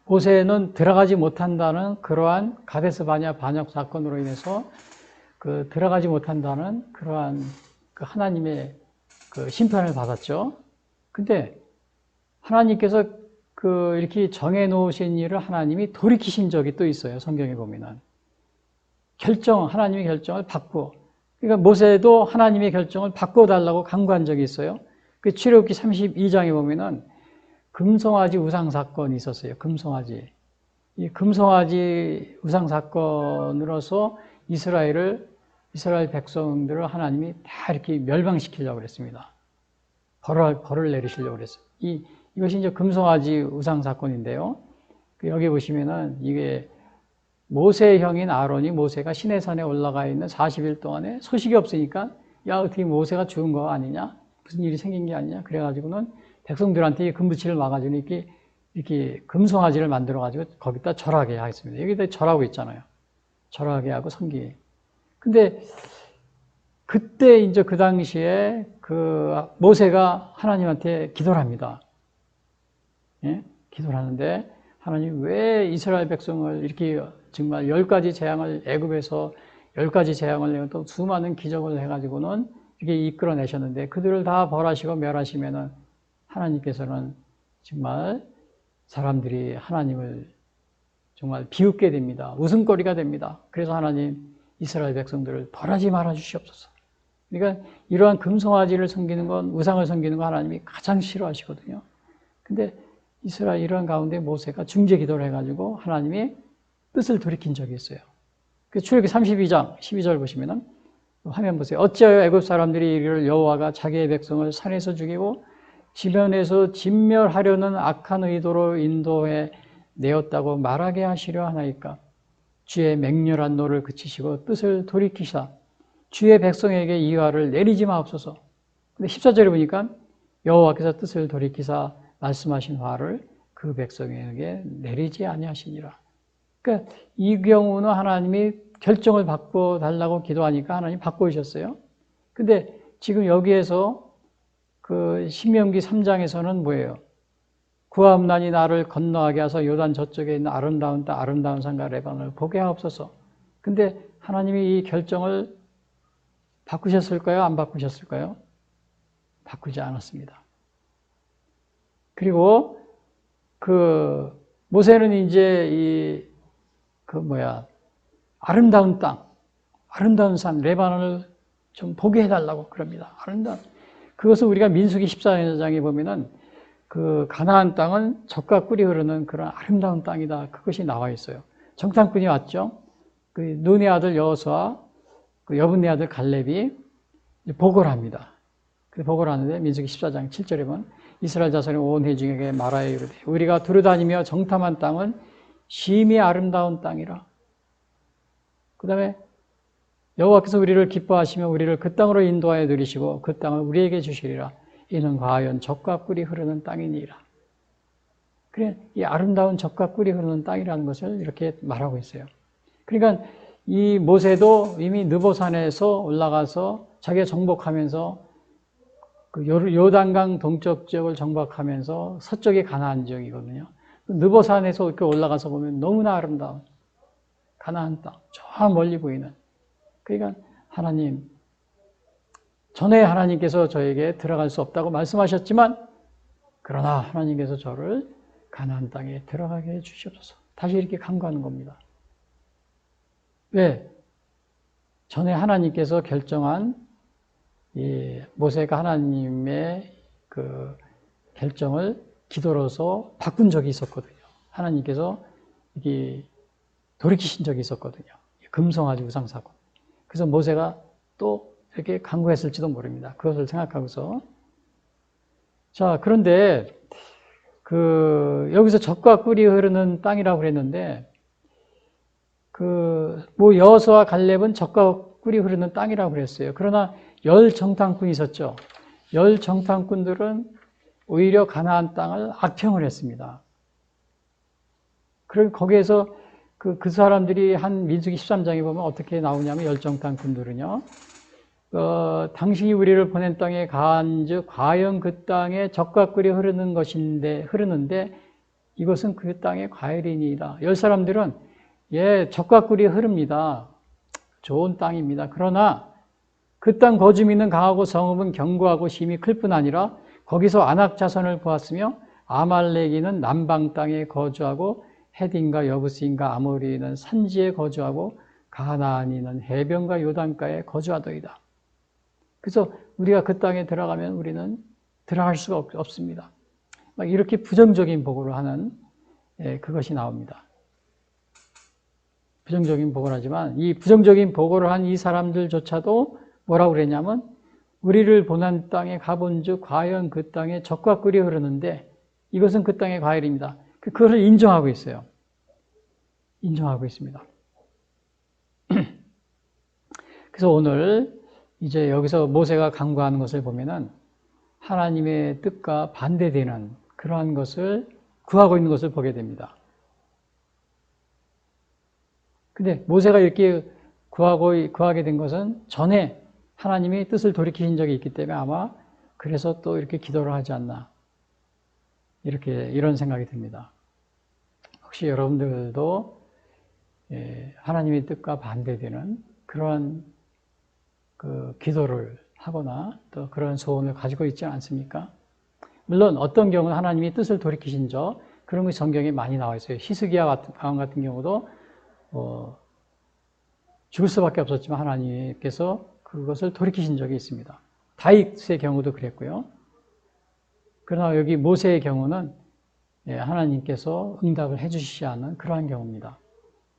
모세는 들어가지 못한다는 그러한 가데스 바냐 반역 사건으로 인해서 들어가지 못한다는 그러한 하나님의 심판을 받았죠. 근데 하나님께서 이렇게 정해 놓으신 일을 하나님이 돌이키신 적이 또 있어요. 성경에 보면은. 하나님의 결정을 그러니까 모세도 하나님의 결정을 바꿔달라고 간구한 적이 있어요. 출애굽기 32장에 보면은 금송아지 우상 사건이 있었어요. 금송아지. 이 금송아지 우상 사건으로서 이스라엘 백성들을 하나님이 다 이렇게 멸망시키려고 그랬습니다. 벌을 내리시려고 그랬어요. 이것이 이제 금송아지 우상 사건인데요. 여기 보시면은 이게 모세의 형인 아론이 모세가 시내산에 올라가 있는 40일 동안에 소식이 없으니까 야, 어떻게 모세가 죽은 거 아니냐? 무슨 일이 생긴 게 아니냐? 그래가지고는 백성들한테 금붙이를 막아주니 이렇게 금송아지를 만들어가지고 거기다 절하게 하겠습니다. 여기다 절하고 있잖아요. 절하게 하고 섬기게. 근데 그때 이제 그 당시에 모세가 하나님한테 기도를 합니다. 예? 기도를 하는데 하나님 왜 이스라엘 백성을 이렇게 정말 10가지 재앙을 애굽에서 10가지 재앙을 내고 또 수많은 기적을 해가지고는 이렇게 이끌어내셨는데 그들을 다 벌하시고 멸하시면은 하나님께서는 정말 사람들이 하나님을 정말 비웃게 됩니다. 웃음거리가 됩니다. 그래서 하나님 이스라엘 백성들을 벌하지 말아 주시옵소서. 그러니까 이러한 금송아지를 섬기는 건 우상을 섬기는 건 하나님이 가장 싫어하시거든요. 근데 이스라엘 이러한 가운데 모세가 중재 기도를 해가지고 하나님이 뜻을 돌이킨 적이 있어요. 출애굽기 32장 12절 보시면은 화면 보세요. 어찌하여 애굽 사람들이 이르기를 여호와가 자기의 백성을 산에서 죽이고 지면에서 진멸하려는 악한 의도로 인도해 내었다고 말하게 하시려 하나이까? 주의 맹렬한 노를 그치시고 뜻을 돌이키사 주의 백성에게 이화를 내리지 마옵소서. 근데 14절에 보니까 여호와께서 뜻을 돌이키사 말씀하신 화를 그 백성에게 내리지 아니하시니라. 그러니까 이 경우는 하나님이 결정을 바꿔달라고 기도하니까 하나님 바꿔주셨어요. 근데 지금 여기에서 신명기 3장에서는 뭐예요? 구하옵나니 나를 건너가게 하사 요단 저쪽에 있는 아름다운 땅, 아름다운 산과 레바논을 보게 하옵소서. 근데 하나님이 이 결정을 바꾸셨을까요? 안 바꾸셨을까요? 바꾸지 않았습니다. 그리고 모세는 이제 아름다운 땅, 아름다운 산, 레바논을 좀 보게 해달라고 그럽니다. 그것을 우리가 민수기 14장에 보면은 가나안 땅은 젖과 꿀이 흐르는 그런 아름다운 땅이다. 그것이 나와 있어요. 정탐꾼이 왔죠. 눈의 아들 여호수아, 여분의 아들 갈렙이 보고를 합니다. 보고를 하는데 민수기 14장 7절에 보면 이스라엘 자손의 온 회중에게 말하여 이르되 우리가 두루다니며 정탐한 땅은 심히 아름다운 땅이라. 그 다음에 여호와께서 우리를 기뻐하시며 우리를 그 땅으로 인도하여 들이시고 그 땅을 우리에게 주시리라. 이는 과연 젖과 꿀이 흐르는 땅이니라. 그래, 이 아름다운 젖과 꿀이 흐르는 땅이라는 것을 이렇게 말하고 있어요. 그러니까 이 모세도 이미 느보산에서 올라가서 자기가 정복하면서 요단강 동쪽 지역을 정복하면서 서쪽이 가나안 지역이거든요. 느보산에서 이렇게 올라가서 보면 너무나 아름다운 가나안 땅, 저 멀리 보이는. 그러니까 하나님, 전에 하나님께서 저에게 들어갈 수 없다고 말씀하셨지만 그러나 하나님께서 저를 가나안 땅에 들어가게 해 주시옵소서. 다시 이렇게 간구하는 겁니다. 왜? 전에 하나님께서 결정한 이 모세가 하나님의 그 결정을 기도로서 바꾼 적이 있었거든요. 하나님께서 이게 돌이키신 적이 있었거든요. 금송아지 우상 사건. 그래서 모세가 또 이렇게 간구했을지도 모릅니다. 그것을 생각하고서. 자, 그런데 여기서 젖과 꿀이 흐르는 땅이라고 그랬는데 여호수아와 갈렙은 젖과 꿀이 흐르는 땅이라고 그랬어요. 그러나 열 정탐꾼이 있었죠. 열 정탐꾼들은 오히려 가나안 땅을 악평을 했습니다. 그리고 거기에서 그 사람들이 한 민수기 13장에 보면 어떻게 나오냐면 열 정탐꾼들은요. 당신이 우리를 보낸 땅에 가한즉 과연 그 땅에 젖과 꿀이 흐르는데 이것은 그 땅의 과일이니이다. 열 사람들은 예, 젖과 꿀이 흐릅니다. 좋은 땅입니다. 그러나 그 땅 거주민은 강하고 성읍은 견고하고 힘이 클 뿐 아니라 거기서 아낙 자손을 보았으며 아말렉인은 남방 땅에 거주하고 헤딘과 여부스인과 아모리는 산지에 거주하고 가나안인은 해변과 요단가에 거주하더이다. 그래서 우리가 그 땅에 들어가면 우리는 들어갈 수가 없습니다. 막 이렇게 부정적인 보고를 하는 그것이 나옵니다. 부정적인 보고를 하지만 이 부정적인 보고를 한 이 사람들조차도 뭐라고 그랬냐면 우리를 보낸 땅에 가본 즉 과연 그 땅에 젖과 꿀이 흐르는데 이것은 그 땅의 과일입니다. 그것을 인정하고 있어요. 인정하고 있습니다. 그래서 오늘 이제 여기서 모세가 간구하는 것을 보면은 하나님의 뜻과 반대되는 그러한 것을 구하고 있는 것을 보게 됩니다. 근데 모세가 이렇게 구하게 된 것은 전에 하나님이 뜻을 돌이키신 적이 있기 때문에 아마 그래서 또 이렇게 기도를 하지 않나. 이런 생각이 듭니다. 혹시 여러분들도 하나님의 뜻과 반대되는 그러한 기도를 하거나 또 그런 소원을 가지고 있지 않습니까? 물론 어떤 경우는 하나님이 뜻을 돌이키신 적 그런 것이 성경에 많이 나와 있어요. 히스기야 왕 같은 경우도 죽을 수밖에 없었지만 하나님께서 그것을 돌이키신 적이 있습니다. 다윗의 경우도 그랬고요. 그러나 여기 모세의 경우는 하나님께서 응답을 해주시지 않은 그러한 경우입니다.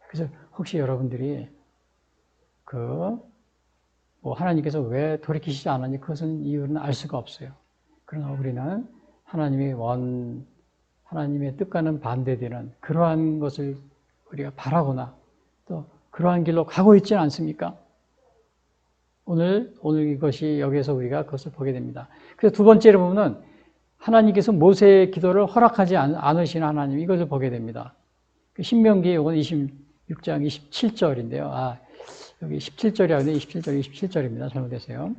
그래서 혹시 여러분들이 하나님께서 왜 돌이키시지 않았는지 그것은 이유는 알 수가 없어요. 그러나 우리는 하나님의 뜻과는 반대되는 그러한 것을 우리가 바라거나 또 그러한 길로 가고 있지는 않습니까? 오늘 이것이 여기에서 우리가 그것을 보게 됩니다. 그래서 두 번째로 보면 하나님께서 모세의 기도를 허락하지 않으시는 하나님 이것을 보게 됩니다. 신명기 이건 26장 27절인데요. 여기 17절이 아니라 27절입니다. 잘못됐어요.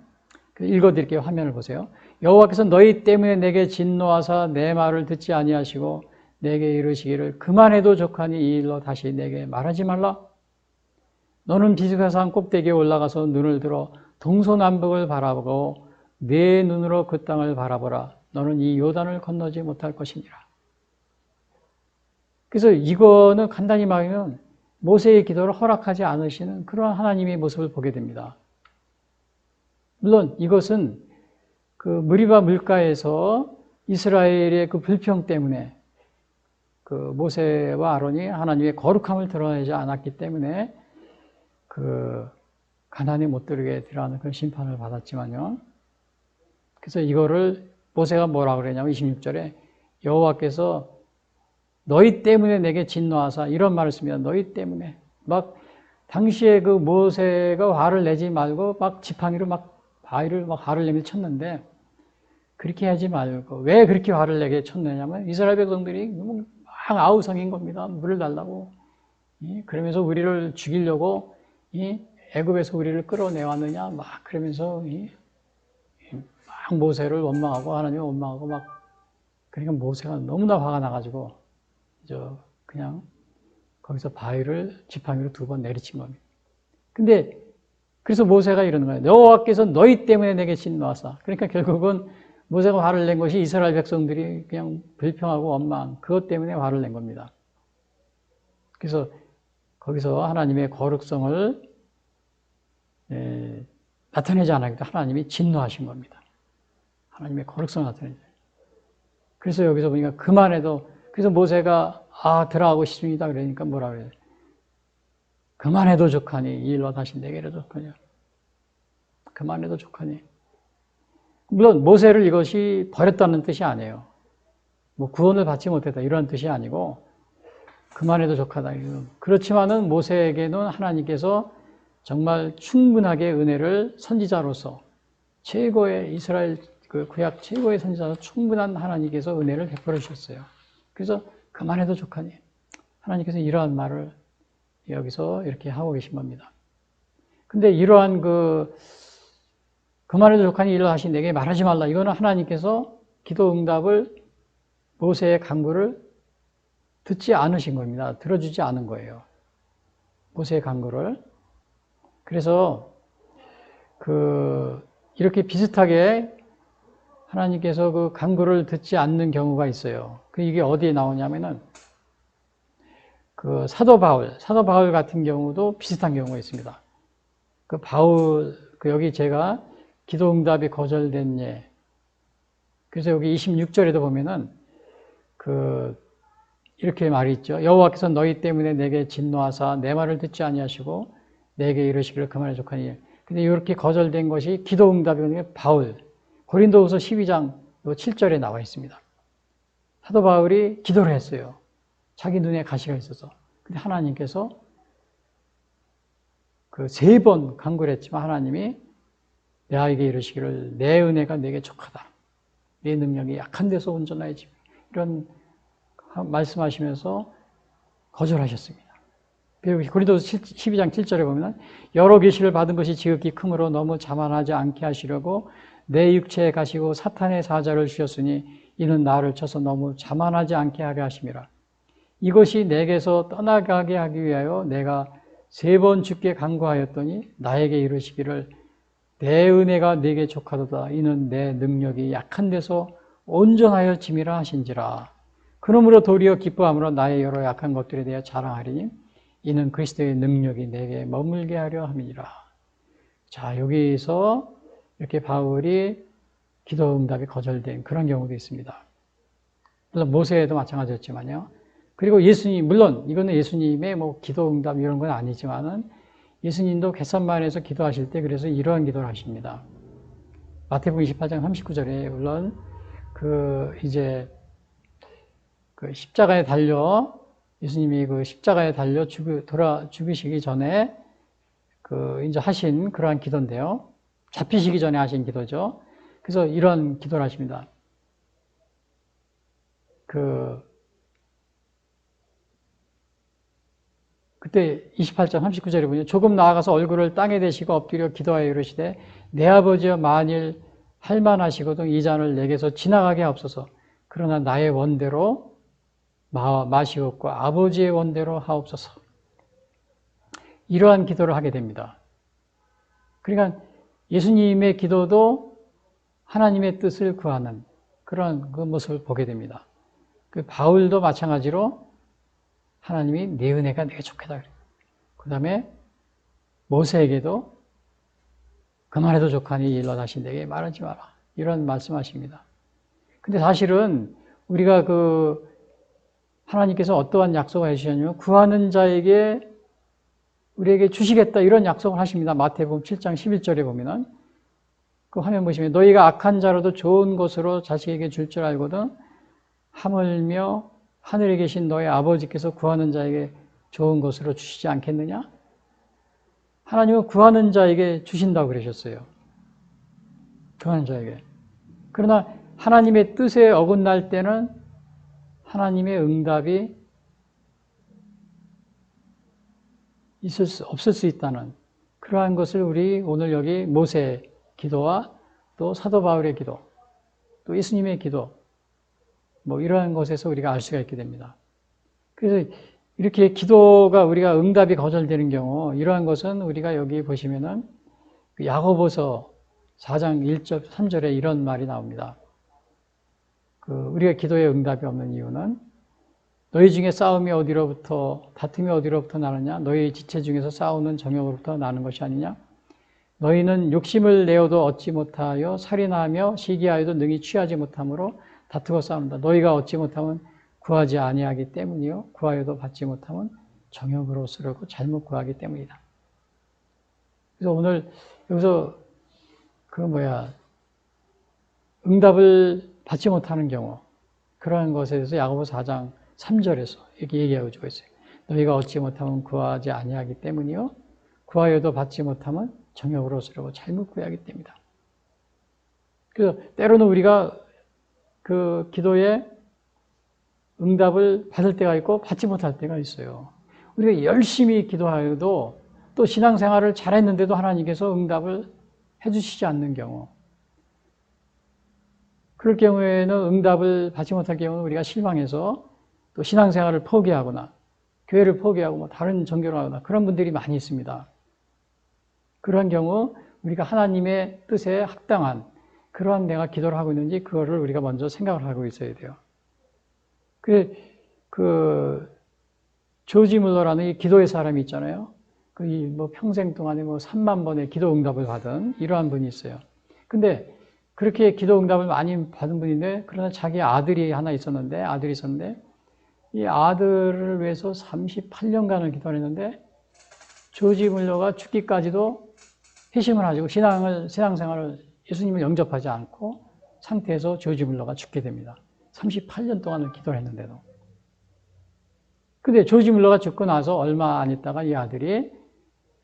읽어드릴게요. 화면을 보세요. 여호와께서 너희 때문에 내게 진노하사 내 말을 듣지 아니하시고 내게 이르시기를 그만해도 족하니 이 일로 다시 내게 말하지 말라. 너는 비스가산 꼭대기에 올라가서 눈을 들어 동서남북을 바라보고 내 눈으로 그 땅을 바라보라. 너는 이 요단을 건너지 못할 것이니라. 그래서 이거는 간단히 말하면 모세의 기도를 허락하지 않으시는 그러한 하나님의 모습을 보게 됩니다. 물론 이것은 무리바 물가에서 이스라엘의 불평 때문에 모세와 아론이 하나님의 거룩함을 드러내지 않았기 때문에 가나안에 못 들어게 들어가는 그런 심판을 받았지만요. 그래서 이거를 모세가 뭐라고 그러냐면 26절에 여호와께서 너희 때문에 내게 진노하사 이런 말을 씁니다. 너희 때문에 당시에 모세가 화를 내지 말고 지팡이로 화를 내며 쳤는데 그렇게 하지 말고 왜 그렇게 화를 내게 쳤느냐면 이스라엘 백성들이 너무 막 아우성인 겁니다. 물을 달라고. 그러면서 우리를 죽이려고 애굽에서 우리를 끌어내왔느냐 그러면서 모세를 원망하고 하나님을 원망하고 그러니까 모세가 너무나 화가 나가지고 그냥 거기서 바위를 지팡이로 2번 내리친 겁니다. 근데 그래서 모세가 이러는 거예요. 여호와께서 너희 때문에 내게 진노하사. 그러니까 결국은 모세가 화를 낸 것이 이스라엘 백성들이 그냥 불평하고 원망, 그것 때문에 화를 낸 겁니다. 그래서 거기서 하나님의 거룩성을 나타내지 않았기 때문에 하나님이 진노하신 겁니다. 하나님의 거룩성을 나타내죠. 그래서 여기서 보니까 그만해도, 그래서 모세가 들어가고 싶습니다. 그러니까 뭐라 그래요? 그만해도 좋하니 이 일로 다시 내게로 좋하냐. 그만해도 좋하니. 물론 모세를 이것이 버렸다는 뜻이 아니에요. 뭐 구원을 받지 못했다 이런 뜻이 아니고 그만해도 좋하다. 그렇지만은 모세에게는 하나님께서 정말 충분하게 은혜를 선지자로서 최고의 이스라엘 구약 최고의 선지자로서 충분한 하나님께서 은혜를 베풀어 주셨어요. 그래서 그만해도 좋하니. 하나님께서 이러한 말을 여기서 이렇게 하고 계신 겁니다. 근데 이러한 그만해도 좋하니 일러 다시 내게 말하지 말라. 이거는 하나님께서 기도 응답을 모세의 간구를 듣지 않으신 겁니다. 들어주지 않은 거예요. 모세의 간구를. 그래서 이렇게 비슷하게 하나님께서 그 간구를 듣지 않는 경우가 있어요. 이게 어디에 나오냐면은 사도 바울 같은 경우도 비슷한 경우가 있습니다. 여기 제가 기도 응답이 거절된 예. 그래서 여기 26절에도 보면은 이렇게 말이 있죠. 여호와께서 너희 때문에 내게 진노하사 내 말을 듣지 아니하시고 내게 이르시기를 그만해 족하니. 근데 이렇게 거절된 것이 기도 응답이 바울 고린도후서 12장 7절에 나와 있습니다. 사도 바울이 기도를 했어요. 자기 눈에 가시가 있어서. 근데 하나님께서 3번 간구를 했지만 하나님이 내게 이르시기를 내 은혜가 내게 족하다. 내 능력이 약한 데서 온전하여지며 이런 말씀하시면서 거절하셨습니다. 고린도서 12장 7절에 보면 여러 계시를 받은 것이 지극히 크므로 너무 자만하지 않게 하시려고 내 육체에 가시고 사탄의 사자를 주셨으니 이는 나를 쳐서 너무 자만하지 않게 하려 하심이라. 이것이 내게서 떠나가게 하기 위하여 내가 3번 주께 간구하였더니 나에게 이르시기를 내 은혜가 내게 족하도다. 이는 내 능력이 약한 데서 온전하여 짐이라 하신지라. 그러므로 도리어 기뻐함으로 나의 여러 약한 것들에 대해 자랑하리니 이는 그리스도의 능력이 내게 머물게 하려 함이니라. 자, 여기서 이렇게 바울이 기도 응답이 거절된 그런 경우도 있습니다. 물론 모세에도 마찬가지였지만요. 그리고 예수님, 물론 이거는 예수님의 기도 응답 이런 건 아니지만은 예수님도 겟셋마네에서 기도하실 때 그래서 이러한 기도를 하십니다. 마태복음 28장 39절에 물론 십자가에 달려 예수님이 십자가에 달려 죽으시기 전에 이제 하신 그러한 기도인데요. 잡히시기 전에 하신 기도죠. 그래서 이런 기도를 하십니다. 그때 28장 39절에 보면 조금 나아가서 얼굴을 땅에 대시고 엎드려 기도하여 이르시되 내 아버지여 만일 할만하시거든 이 잔을 내게서 지나가게 하옵소서. 그러나 나의 원대로 마시옵고 아버지의 원대로 하옵소서. 이러한 기도를 하게 됩니다. 그러니까 예수님의 기도도 하나님의 뜻을 구하는 그런 모습을 보게 됩니다. 바울도 마찬가지로 하나님이 내 은혜가 내게 족하다. 그 다음에 모세에게도 그만해도 족하니 일러 다시 내게 말하지 마라. 이런 말씀하십니다. 근데 사실은 우리가 하나님께서 어떠한 약속을 해주셨냐면 구하는 자에게 우리에게 주시겠다 이런 약속을 하십니다. 마태복음 7장 11절에 보면은 화면 보시면 너희가 악한 자로도 좋은 것으로 자식에게 줄 줄 알거든 하물며 하늘에 계신 너희 아버지께서 구하는 자에게 좋은 것으로 주시지 않겠느냐? 하나님은 구하는 자에게 주신다고 그러셨어요. 구하는 자에게. 그러나 하나님의 뜻에 어긋날 때는 하나님의 응답이 없을 수 있다는 그러한 것을 우리 오늘 여기 모세의 기도와 또 사도 바울의 기도, 또 예수님의 기도 이러한 것에서 우리가 알 수가 있게 됩니다. 그래서 이렇게 기도가 우리가 응답이 거절되는 경우, 이러한 것은 우리가 여기 보시면은 야고보서 4장 1절, 3절에 이런 말이 나옵니다. 우리가 기도에 응답이 없는 이유는 너희 중에 싸움이 어디로부터, 다툼이 어디로부터 나느냐? 너희 지체 중에서 싸우는 정욕으로부터 나는 것이 아니냐? 너희는 욕심을 내어도 얻지 못하여 살인하며 시기하여도 능히 취하지 못함으로 다투고 싸운다. 너희가 얻지 못하면 구하지 아니하기 때문이요. 구하여도 받지 못하면 정욕으로 쓰려고 잘못 구하기 때문이다. 그래서 오늘 여기서 응답을 받지 못하는 경우, 그러한 것에 대해서 야고보 4장 3절에서 이렇게 얘기하고 있어요. 너희가 얻지 못하면 구하지 아니하기 때문이요. 구하여도 받지 못하면 정욕으로 쓰려고 잘못 구하기 때문이다. 그래서 때로는 우리가 그 기도에 응답을 받을 때가 있고 받지 못할 때가 있어요. 우리가 열심히 기도하여도 또 신앙생활을 잘했는데도 하나님께서 응답을 해주시지 않는 경우, 그럴 경우에는 응답을 받지 못할 경우는 우리가 실망해서 또 신앙생활을 포기하거나 교회를 포기하고 다른 종교를 하거나 그런 분들이 많이 있습니다. 그런 경우 우리가 하나님의 뜻에 합당한 그러한 내가 기도를 하고 있는지 그거를 우리가 먼저 생각을 하고 있어야 돼요. 조지 물러라는 이 기도의 사람이 있잖아요. 평생 동안에 3만 번의 기도 응답을 받은 이러한 분이 있어요. 근데 그렇게 기도 응답을 많이 받은 분인데, 그러나 자기 아들이 있었는데 이 아들을 위해서 38년간을 기도를 했는데 조지 물러가 죽기까지도 회심을 하시고 신앙생활을 예수님을 영접하지 않고 상태에서 조지 물러가 죽게 됩니다. 38년 동안을 기도를 했는데도. 근데 조지 물러가 죽고 나서 얼마 안 있다가 이 아들이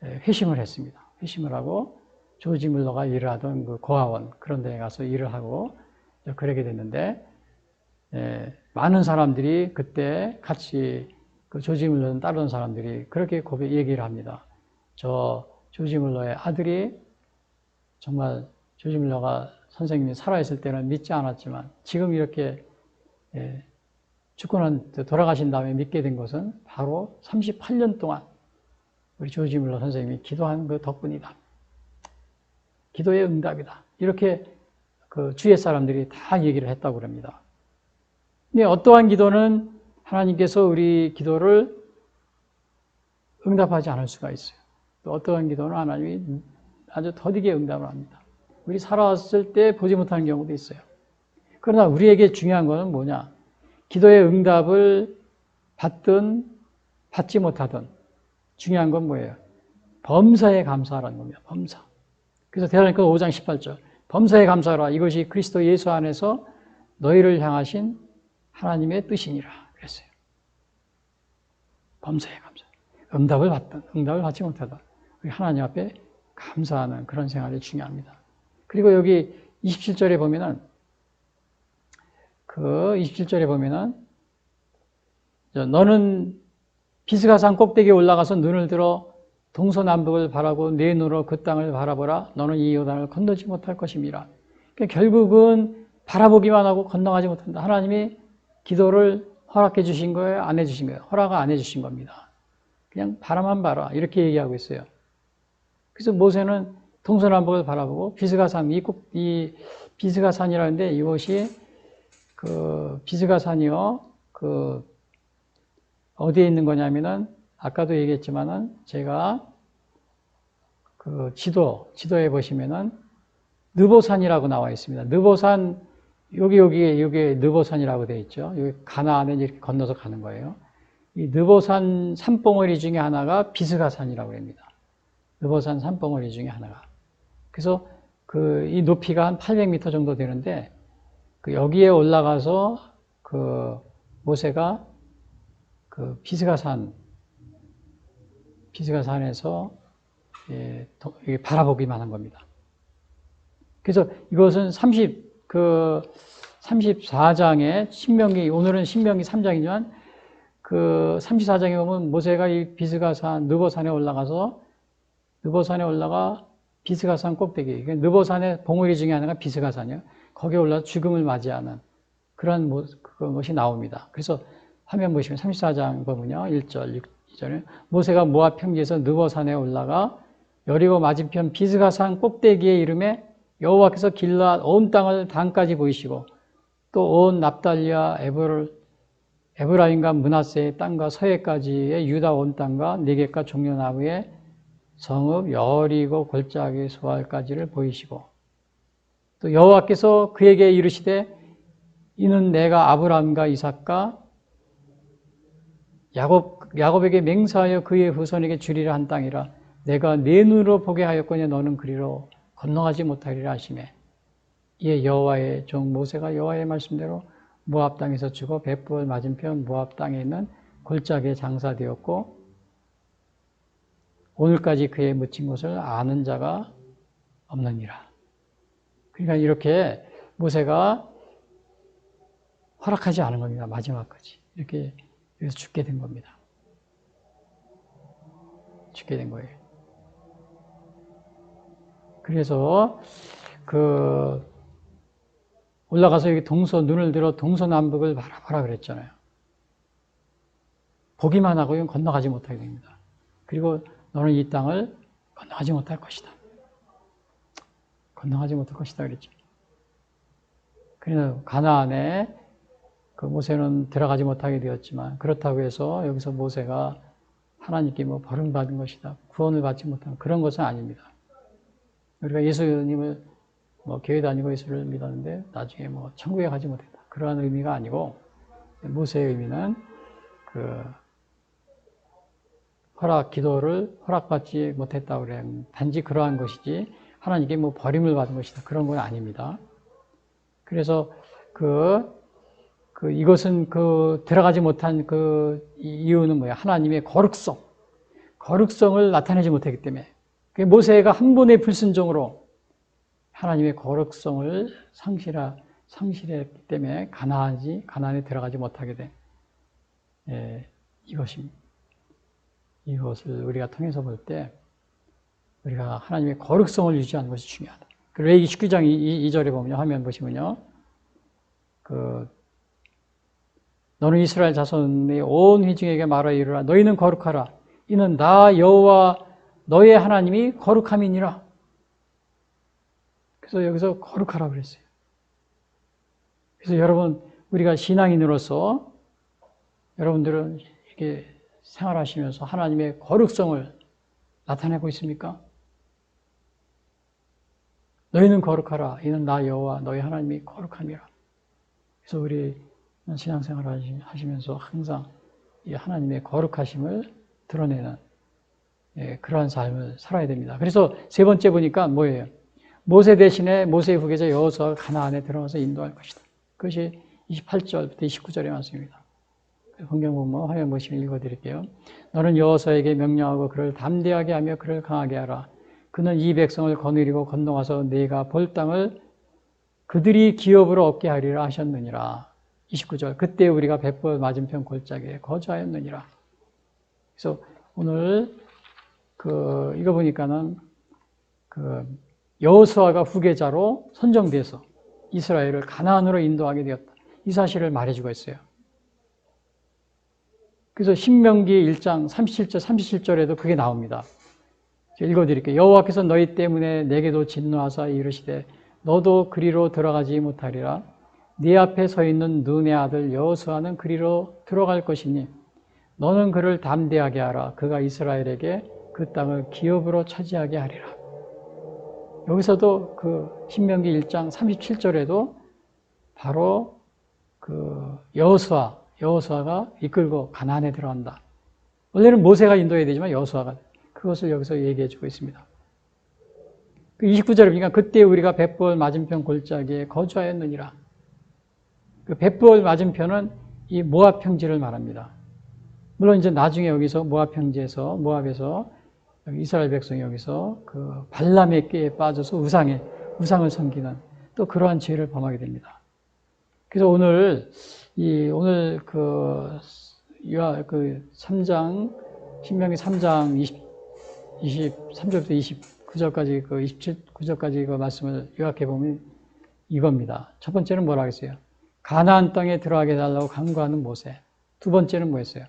회심을 했습니다. 회심을 하고 조지 물러가 일을 하던 그 고아원 그런 데에 가서 일을 하고 그러게 됐는데, 많은 사람들이 그때 같이 그 조지 물러를 따르는 사람들이 그렇게 얘기를 합니다. 조지 물러의 아들이 정말 조지 물러가 선생님이 살아있을 때는 믿지 않았지만 지금 이렇게 죽고 돌아가신 다음에 믿게 된 것은 바로 38년 동안 우리 조지 물러 선생님이 기도한 그 덕분이다. 기도의 응답이다. 이렇게 그 주위의 사람들이 다 얘기를 했다고 합니다. 근데 어떠한 기도는 하나님께서 우리 기도를 응답하지 않을 수가 있어요. 또 어떠한 기도는 하나님이 아주 더디게 응답을 합니다. 우리 살아왔을 때 보지 못하는 경우도 있어요. 그러나 우리에게 중요한 것은 뭐냐? 기도의 응답을 받든 받지 못하든 중요한 건 뭐예요? 범사에 감사하라는 겁니다. 범사. 그래서 대사로니까 5장 18절 범사에 감사하라. 이것이 그리스도 예수 안에서 너희를 향하신 하나님의 뜻이니라 그랬어요. 범사에 감사. 응답을 받든 응답을 받지 못하든 우리 하나님 앞에 감사하는 그런 생활이 중요합니다. 그리고 여기 27절에 보면은 너는 비스가산 꼭대기에 올라가서 눈을 들어 동서남북을 바라고 내 눈으로 그 땅을 바라보라. 너는 이 요단을 건너지 못할 것임이라. 그러니까 결국은 바라보기만 하고 건너가지 못한다. 하나님이 기도를 허락해 주신 거예요? 안 해 주신 거예요? 허락을 안 해 주신 겁니다. 그냥 바라만 봐라. 이렇게 얘기하고 있어요. 그래서 모세는 동서남북을 바라보고 비스가산, 이 비스가산이라는데 이것이 비스가산이요. 어디에 있는 거냐면은 아까도 얘기했지만은 제가 지도에 보시면은 느보산이라고 나와 있습니다. 느보산 여기에 느보산이라고 되어 있죠. 여기 가나안에 이렇게 건너서 가는 거예요. 이 느보산 산봉우리 중에 하나가 비스가산이라고 합니다. 느보산 산봉우리 중에 하나가. 그래서 이 높이가 한 800m 정도 되는데 여기에 올라가서 모세가 비스가산에서 바라보기만 한 겁니다. 그래서 이것은 34장의 신명기, 오늘은 신명기 3장이지만 34장에 보면 모세가 이 비스가산, 느보산에 올라가 비스가산 꼭대기, 느보산의 봉우리 중에 하나가 비스가산이에요. 거기에 올라서 죽음을 맞이하는 그런 것이 나옵니다. 그래서 화면 보시면 34장 보면요. 1절, 2절에 모세가 모압 평지에서 느보산에 올라가 여리고 맞은편 비스가산 꼭대기에 이름에 여호와께서 길앗 온 땅을 단까지 보이시고 또 온 납달리와 에브라임과 므낫세의 땅과 서해까지의 유다 온 땅과 네겝과 종려나무의 성읍 여리고 골짜기 소알까지를 보이시고 또 여호와께서 그에게 이르시되 이는 내가 아브라함과 이삭과 야곱에게 맹세하여 그의 후손에게 주리라 한 땅이라 내가 내 눈으로 보게 하였거니 너는 그리로 건너가지 못하리라 하시매 이에 여호와의 종 모세가 여호와의 말씀대로 모압 땅에서 죽어 벳볼 맞은편 모압 땅에 있는 골짜기에 장사되었고 오늘까지 그의 묻힌 곳을 아는 자가 없느니라. 그러니까 이렇게 모세가 허락하지 않은 겁니다. 마지막까지. 이렇게 여기서 죽게 된 겁니다. 죽게 된 거예요. 그래서 올라가서 여기 눈을 들어 동서남북을 바라보라 그랬잖아요. 보기만 하고 건너가지 못하게 됩니다. 그리고 너는 이 땅을 건너가지 못할 것이다. 건너가지 못할 것이다 그랬죠. 그래서 가나안에 모세는 들어가지 못하게 되었지만 그렇다고 해서 여기서 모세가 하나님께 버림받은 것이다. 구원을 받지 못한 그런 것은 아닙니다. 우리가 예수님을 교회 다니고 예수를 믿었는데 나중에 천국에 가지 못했다. 그러한 의미가 아니고 모세의 의미는 기도를 허락받지 못했다고 그래요. 단지 그러한 것이지 하나님께 버림을 받은 것이다. 그런 건 아닙니다. 그래서 이것은 들어가지 못한 이유는 뭐예요? 하나님의 거룩성을 나타내지 못했기 때문에. 모세가 한 번의 불순종으로 하나님의 거룩성을 상실했기 때문에 가나안에 들어가지 못하게 된 이것입니다. 이것을 우리가 통해서 볼 때 우리가 하나님의 거룩성을 유지하는 것이 중요하다. 레위기 19장 2절에 보면 화면 보시면요. 너는 이스라엘 자손의 온 회중에게 말하여 이르라 너희는 거룩하라 이는 나 여호와 너의 하나님이 거룩함이니라. 그래서 여기서 거룩하라 그랬어요. 그래서 여러분 우리가 신앙인으로서 여러분들은 이렇게 생활하시면서 하나님의 거룩성을 나타내고 있습니까? 너희는 거룩하라. 이는 나 여호와 너희 하나님이 거룩함이라. 그래서 우리 신앙생활 하시면서 항상 이 하나님의 거룩하심을 드러내는 그러한 삶을 살아야 됩니다. 그래서 세 번째 보니까 뭐예요? 모세 대신에 모세의 후계자 여호수아가 가나안에 들어가서 인도할 것이다. 그것이 28절부터 29절의 말씀입니다. 성경 보면 화면 보시면 읽어드릴게요. 너는 여호수아에게 명령하고 그를 담대하게 하며 그를 강하게 하라. 그는 이 백성을 거느리고 건너가서 네가 볼 땅을 그들이 기업으로 얻게 하리라 하셨느니라. 29절 그때 우리가 벳볼 맞은편 골짜기에 거주하였느니라. 그래서 오늘 이거 보니까는 여호수아가 후계자로 선정돼서 이스라엘을 가나안으로 인도하게 되었다. 이 사실을 말해주고 있어요. 그래서 신명기 1장 37절에도 그게 나옵니다. 제가 읽어드릴게요. 여호와께서 너희 때문에 내게도 진노하사 이르시되 너도 그리로 들어가지 못하리라. 네 앞에 서 있는 눈의 아들 여호수아는 그리로 들어갈 것이니 너는 그를 담대하게 하라. 그가 이스라엘에게 그 땅을 기업으로 차지하게 하리라. 여기서도 신명기 1장 37절에도 바로 여호수아가 이끌고 가나안에 들어간다. 원래는 모세가 인도해야 되지만 여호수아가 그것을 여기서 얘기해 주고 있습니다. 29절에 보니까 그때 우리가 벳볼 맞은편 골짜기에 거주하였느니라. 벳볼 맞은편은 이 모압 평지를 말합니다. 물론 이제 나중에 여기서 모압에서 이스라엘 백성이 여기서 발람의 꾀에 빠져서 우상을 섬기는 또 그러한 죄를 범하게 됩니다. 그래서 오늘 3장 신명기 3장 23절부터 29절까지 27구절까지 말씀을 요약해 보면 이겁니다. 첫 번째는 뭐라 하겠어요? 가나안 땅에 들어가게 해달라고 간구하는 모세. 두 번째는 뭐였어요?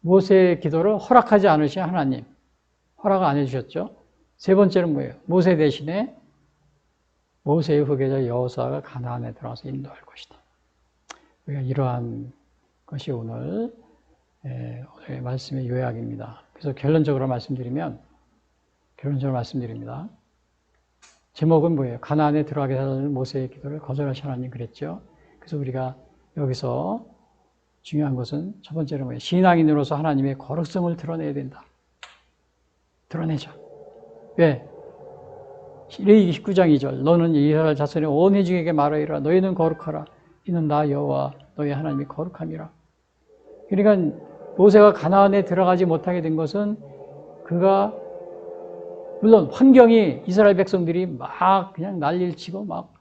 모세의 기도를 허락하지 않으신 하나님. 허락 안 해주셨죠? 세 번째는 뭐예요? 모세 대신에 모세의 후계자 여호수아가 가나안에 들어가서 인도할 것이다. 우리가 이러한 것이 오늘의 말씀의 요약입니다. 그래서 결론적으로 말씀드립니다. 제목은 뭐예요? 가나안에 들어가게 하는 모세의 기도를 거절하신 하나님 그랬죠. 그래서 우리가 여기서 중요한 것은 첫 번째로 뭐예요? 신앙인으로서 하나님의 거룩성을 드러내야 된다. 드러내자. 왜? 레위기 19장 2절 너는 이스라엘 자손의 온 회중에게 말하리라. 너희는 거룩하라. 이는 나 여호와 너희 하나님이 거룩함이라. 그러니까 모세가 가나안에 들어가지 못하게 된 것은 그가 물론 환경이 이스라엘 백성들이 막 그냥 난리를 치고 막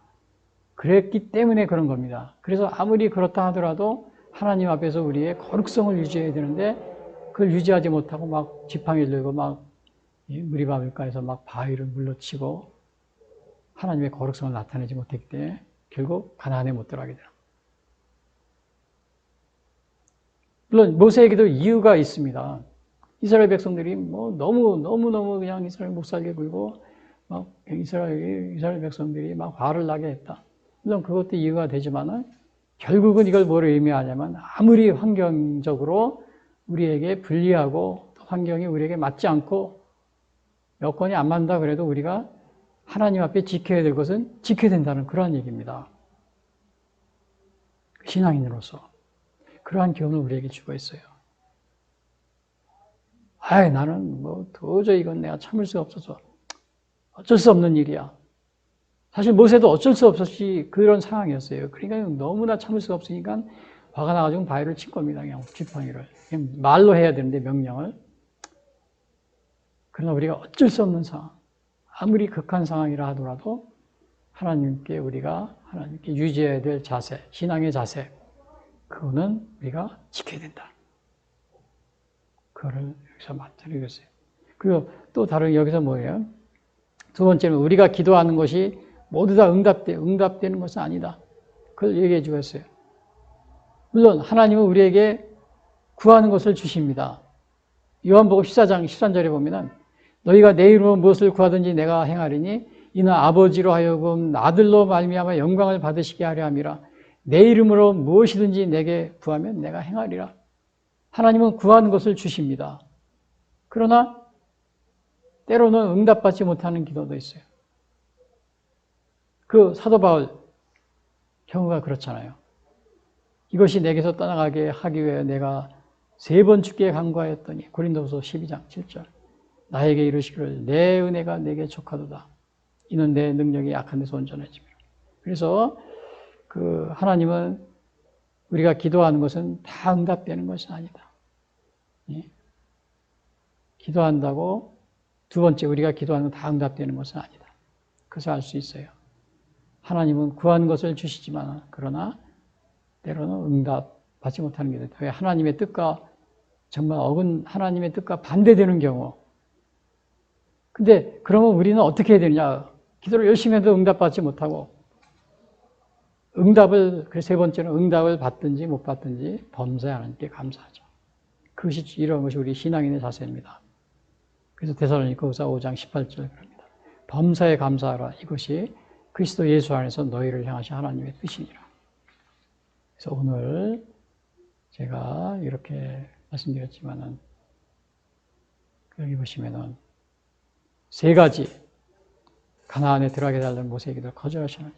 그랬기 때문에 그런 겁니다. 그래서 아무리 그렇다 하더라도 하나님 앞에서 우리의 거룩성을 유지해야 되는데 그걸 유지하지 못하고 막 지팡이를 들고 막 무리바물가에서 막 바위를 물러치고 하나님의 거룩성을 나타내지 못했기 때문에 결국 가나안에 못 들어가게 돼요. 물론 모세에게도 이유가 있습니다. 이스라엘 백성들이 뭐 너무 그냥 이스라엘 못 살게 굴고 막 이스라엘 백성들이 막 화를 나게 했다. 물론 그것도 이유가 되지만은 결국은 이걸 뭐를 의미하냐면 아무리 환경적으로 우리에게 불리하고 환경이 우리에게 맞지 않고 여건이 안 맞는다 그래도 우리가 하나님 앞에 지켜야 될 것은 지켜야 된다는 그러한 얘기입니다. 신앙인으로서 그러한 기운을 우리에게 주고 있어요. 나는 뭐 도저히 이건 내가 참을 수가 없어서 어쩔 수 없는 일이야. 사실 모세도 어쩔 수 없었지 그런 상황이었어요. 그러니까 너무나 참을 수가 없으니까 화가 나가지고 바위를 친 겁니다. 그냥 지팡이를. 그냥 말로 해야 되는데 명령을. 그러나 우리가 어쩔 수 없는 상황, 아무리 극한 상황이라 하더라도 우리가 하나님께 유지해야 될 자세, 신앙의 자세, 그거는 우리가 지켜야 된다. 그거를 여기서 말씀드리고 있어요. 그리고 또 다른 여기서 뭐예요? 두 번째는 우리가 기도하는 것이 모두 다 응답되는 것은 아니다. 그걸 얘기해 주고 있어요. 물론 하나님은 우리에게 구하는 것을 주십니다. 요한복음 14장 13절에 보면은 너희가 내 이름으로 무엇을 구하든지 내가 행하리니 이는 아버지로 하여금 아들로 말미암아 영광을 받으시게 하려 함이라. 내 이름으로 무엇이든지 내게 구하면 내가 행하리라. 하나님은 구하는 것을 주십니다. 그러나 때로는 응답받지 못하는 기도도 있어요. 그 사도 바울 경우가 그렇잖아요. 이것이 내게서 떠나가게 하기 위해 내가 3번 주께 간구하였더니 고린도후서 12장 7절 나에게 이르시기를 내 은혜가 내게 족하도다. 이는 내 능력이 약한 데서 온전해집니다. 그래서 하나님은 우리가 기도하는 것은 다 응답되는 것이 아니다. 예? 기도한다고 두 번째 우리가 기도하는 건 다 응답되는 것은 아니다. 그것을 알 수 있어요. 하나님은 구하는 것을 주시지만 그러나 때로는 응답받지 못하는 게 있다. 왜 하나님의 뜻과 정말 하나님의 뜻과 반대되는 경우. 근데 그러면 우리는 어떻게 해야 되느냐? 기도를 열심히 해도 응답받지 못하고 세 번째는 응답을 받든지 못 받든지 범사에 하나님께 감사하죠. 이런 것이 우리 신앙인의 자세입니다. 그래서 데살로니가후서 5장 18절 그럽니다. 범사에 감사하라. 이것이 그리스도 예수 안에서 너희를 향하신 하나님의 뜻이니라. 그래서 오늘 제가 이렇게 말씀드렸지만은 여기 보시면은 3가지 가나안에 들어가게 달라는 모세의 기도를 거절하시는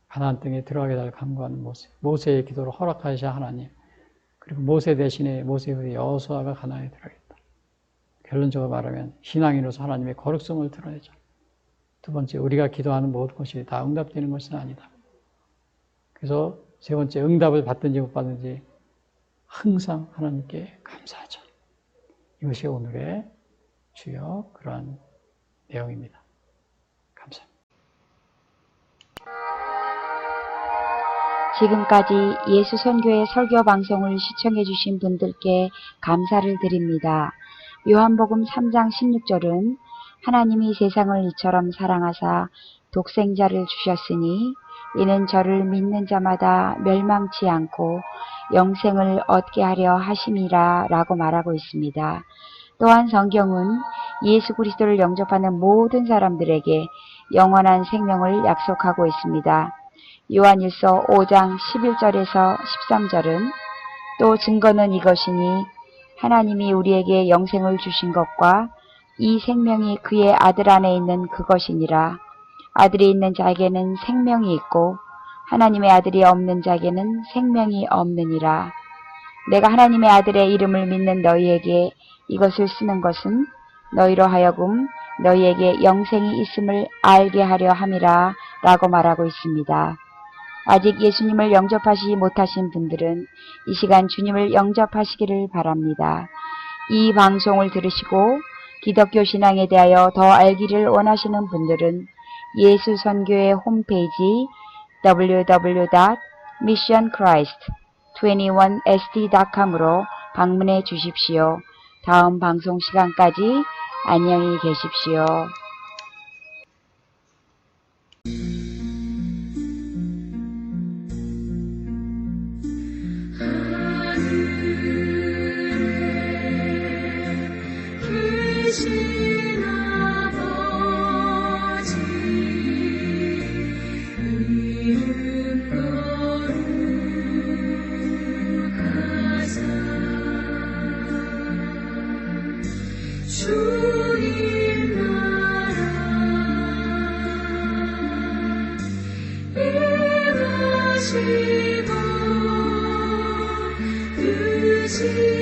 가나안 땅에 들어가게 달라고 간구하는 모세의 기도를 허락하신 하나님 그리고 모세 대신에 모세의 후에 여호수아가 가나안에 들어가겠다. 결론적으로 말하면 신앙인으로서 하나님의 거룩성을 드러내자. 두 번째 우리가 기도하는 모든 것이 다 응답되는 것은 아니다. 그래서 세 번째 응답을 받든지 못 받든지 항상 하나님께 감사하자. 이것이 오늘의 주요 그러한 내용입니다. 감사합니다. 지금까지 예수선교회 설교 방송을 시청해 주신 분들께 감사를 드립니다. 요한복음 3장 16절은 하나님이 세상을 이처럼 사랑하사 독생자를 주셨으니 이는 저를 믿는 자마다 멸망치 않고 영생을 얻게 하려 하심이라 라고 말하고 있습니다. 또한 성경은 예수 그리스도를 영접하는 모든 사람들에게 영원한 생명을 약속하고 있습니다. 요한일서 5장 11절에서 13절은 또 증거는 이것이니 하나님이 우리에게 영생을 주신 것과 이 생명이 그의 아들 안에 있는 그것이니라. 아들이 있는 자에게는 생명이 있고 하나님의 아들이 없는 자에게는 생명이 없느니라. 내가 하나님의 아들의 이름을 믿는 너희에게 이것을 쓰는 것은 너희로 하여금 너희에게 영생이 있음을 알게 하려 함이라 라고 말하고 있습니다. 아직 예수님을 영접하지 못하신 분들은 이 시간 주님을 영접하시기를 바랍니다. 이 방송을 들으시고 기독교 신앙에 대하여 더 알기를 원하시는 분들은 예수 선교회 홈페이지 www.missionchrist21sd.com으로 방문해 주십시오. 다음 방송 시간까지 안녕히 계십시오. 계신 아버지 이름 거룩하사 주님 나라 임하시고 뜻이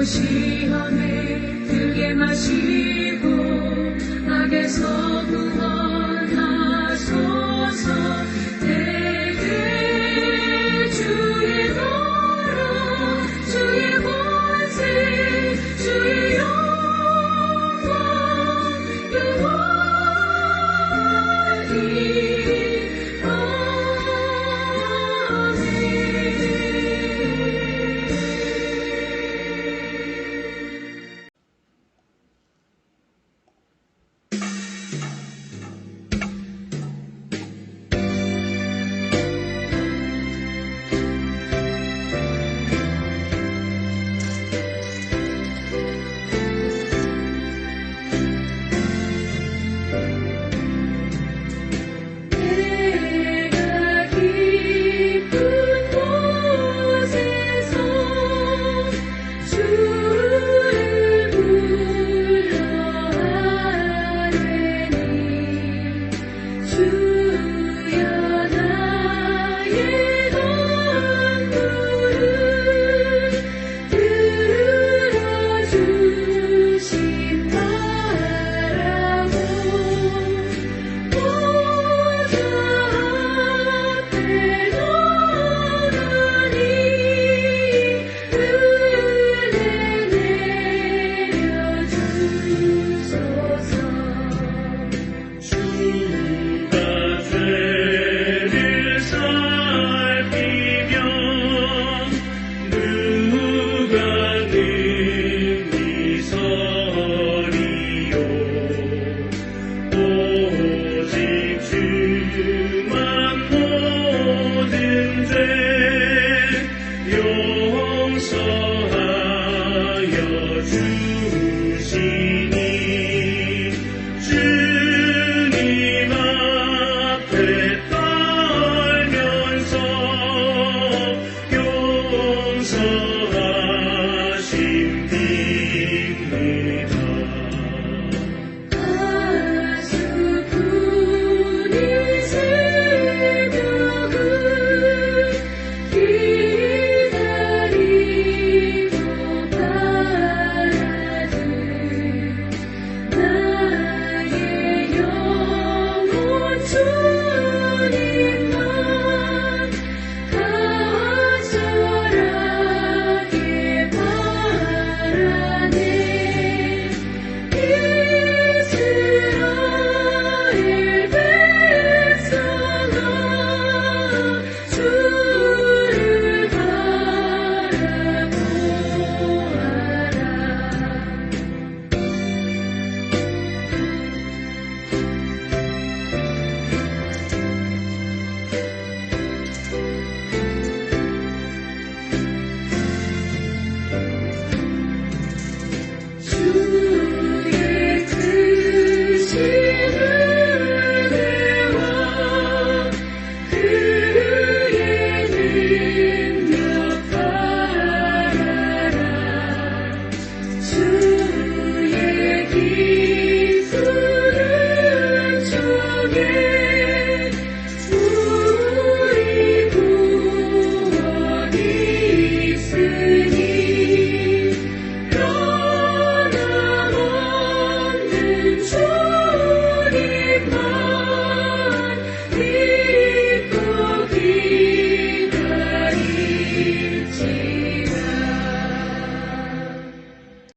시험에 들게 마시고 악에서 구원하소서. 내게 주의 나라 주의 권세 주의 영광 영원히 So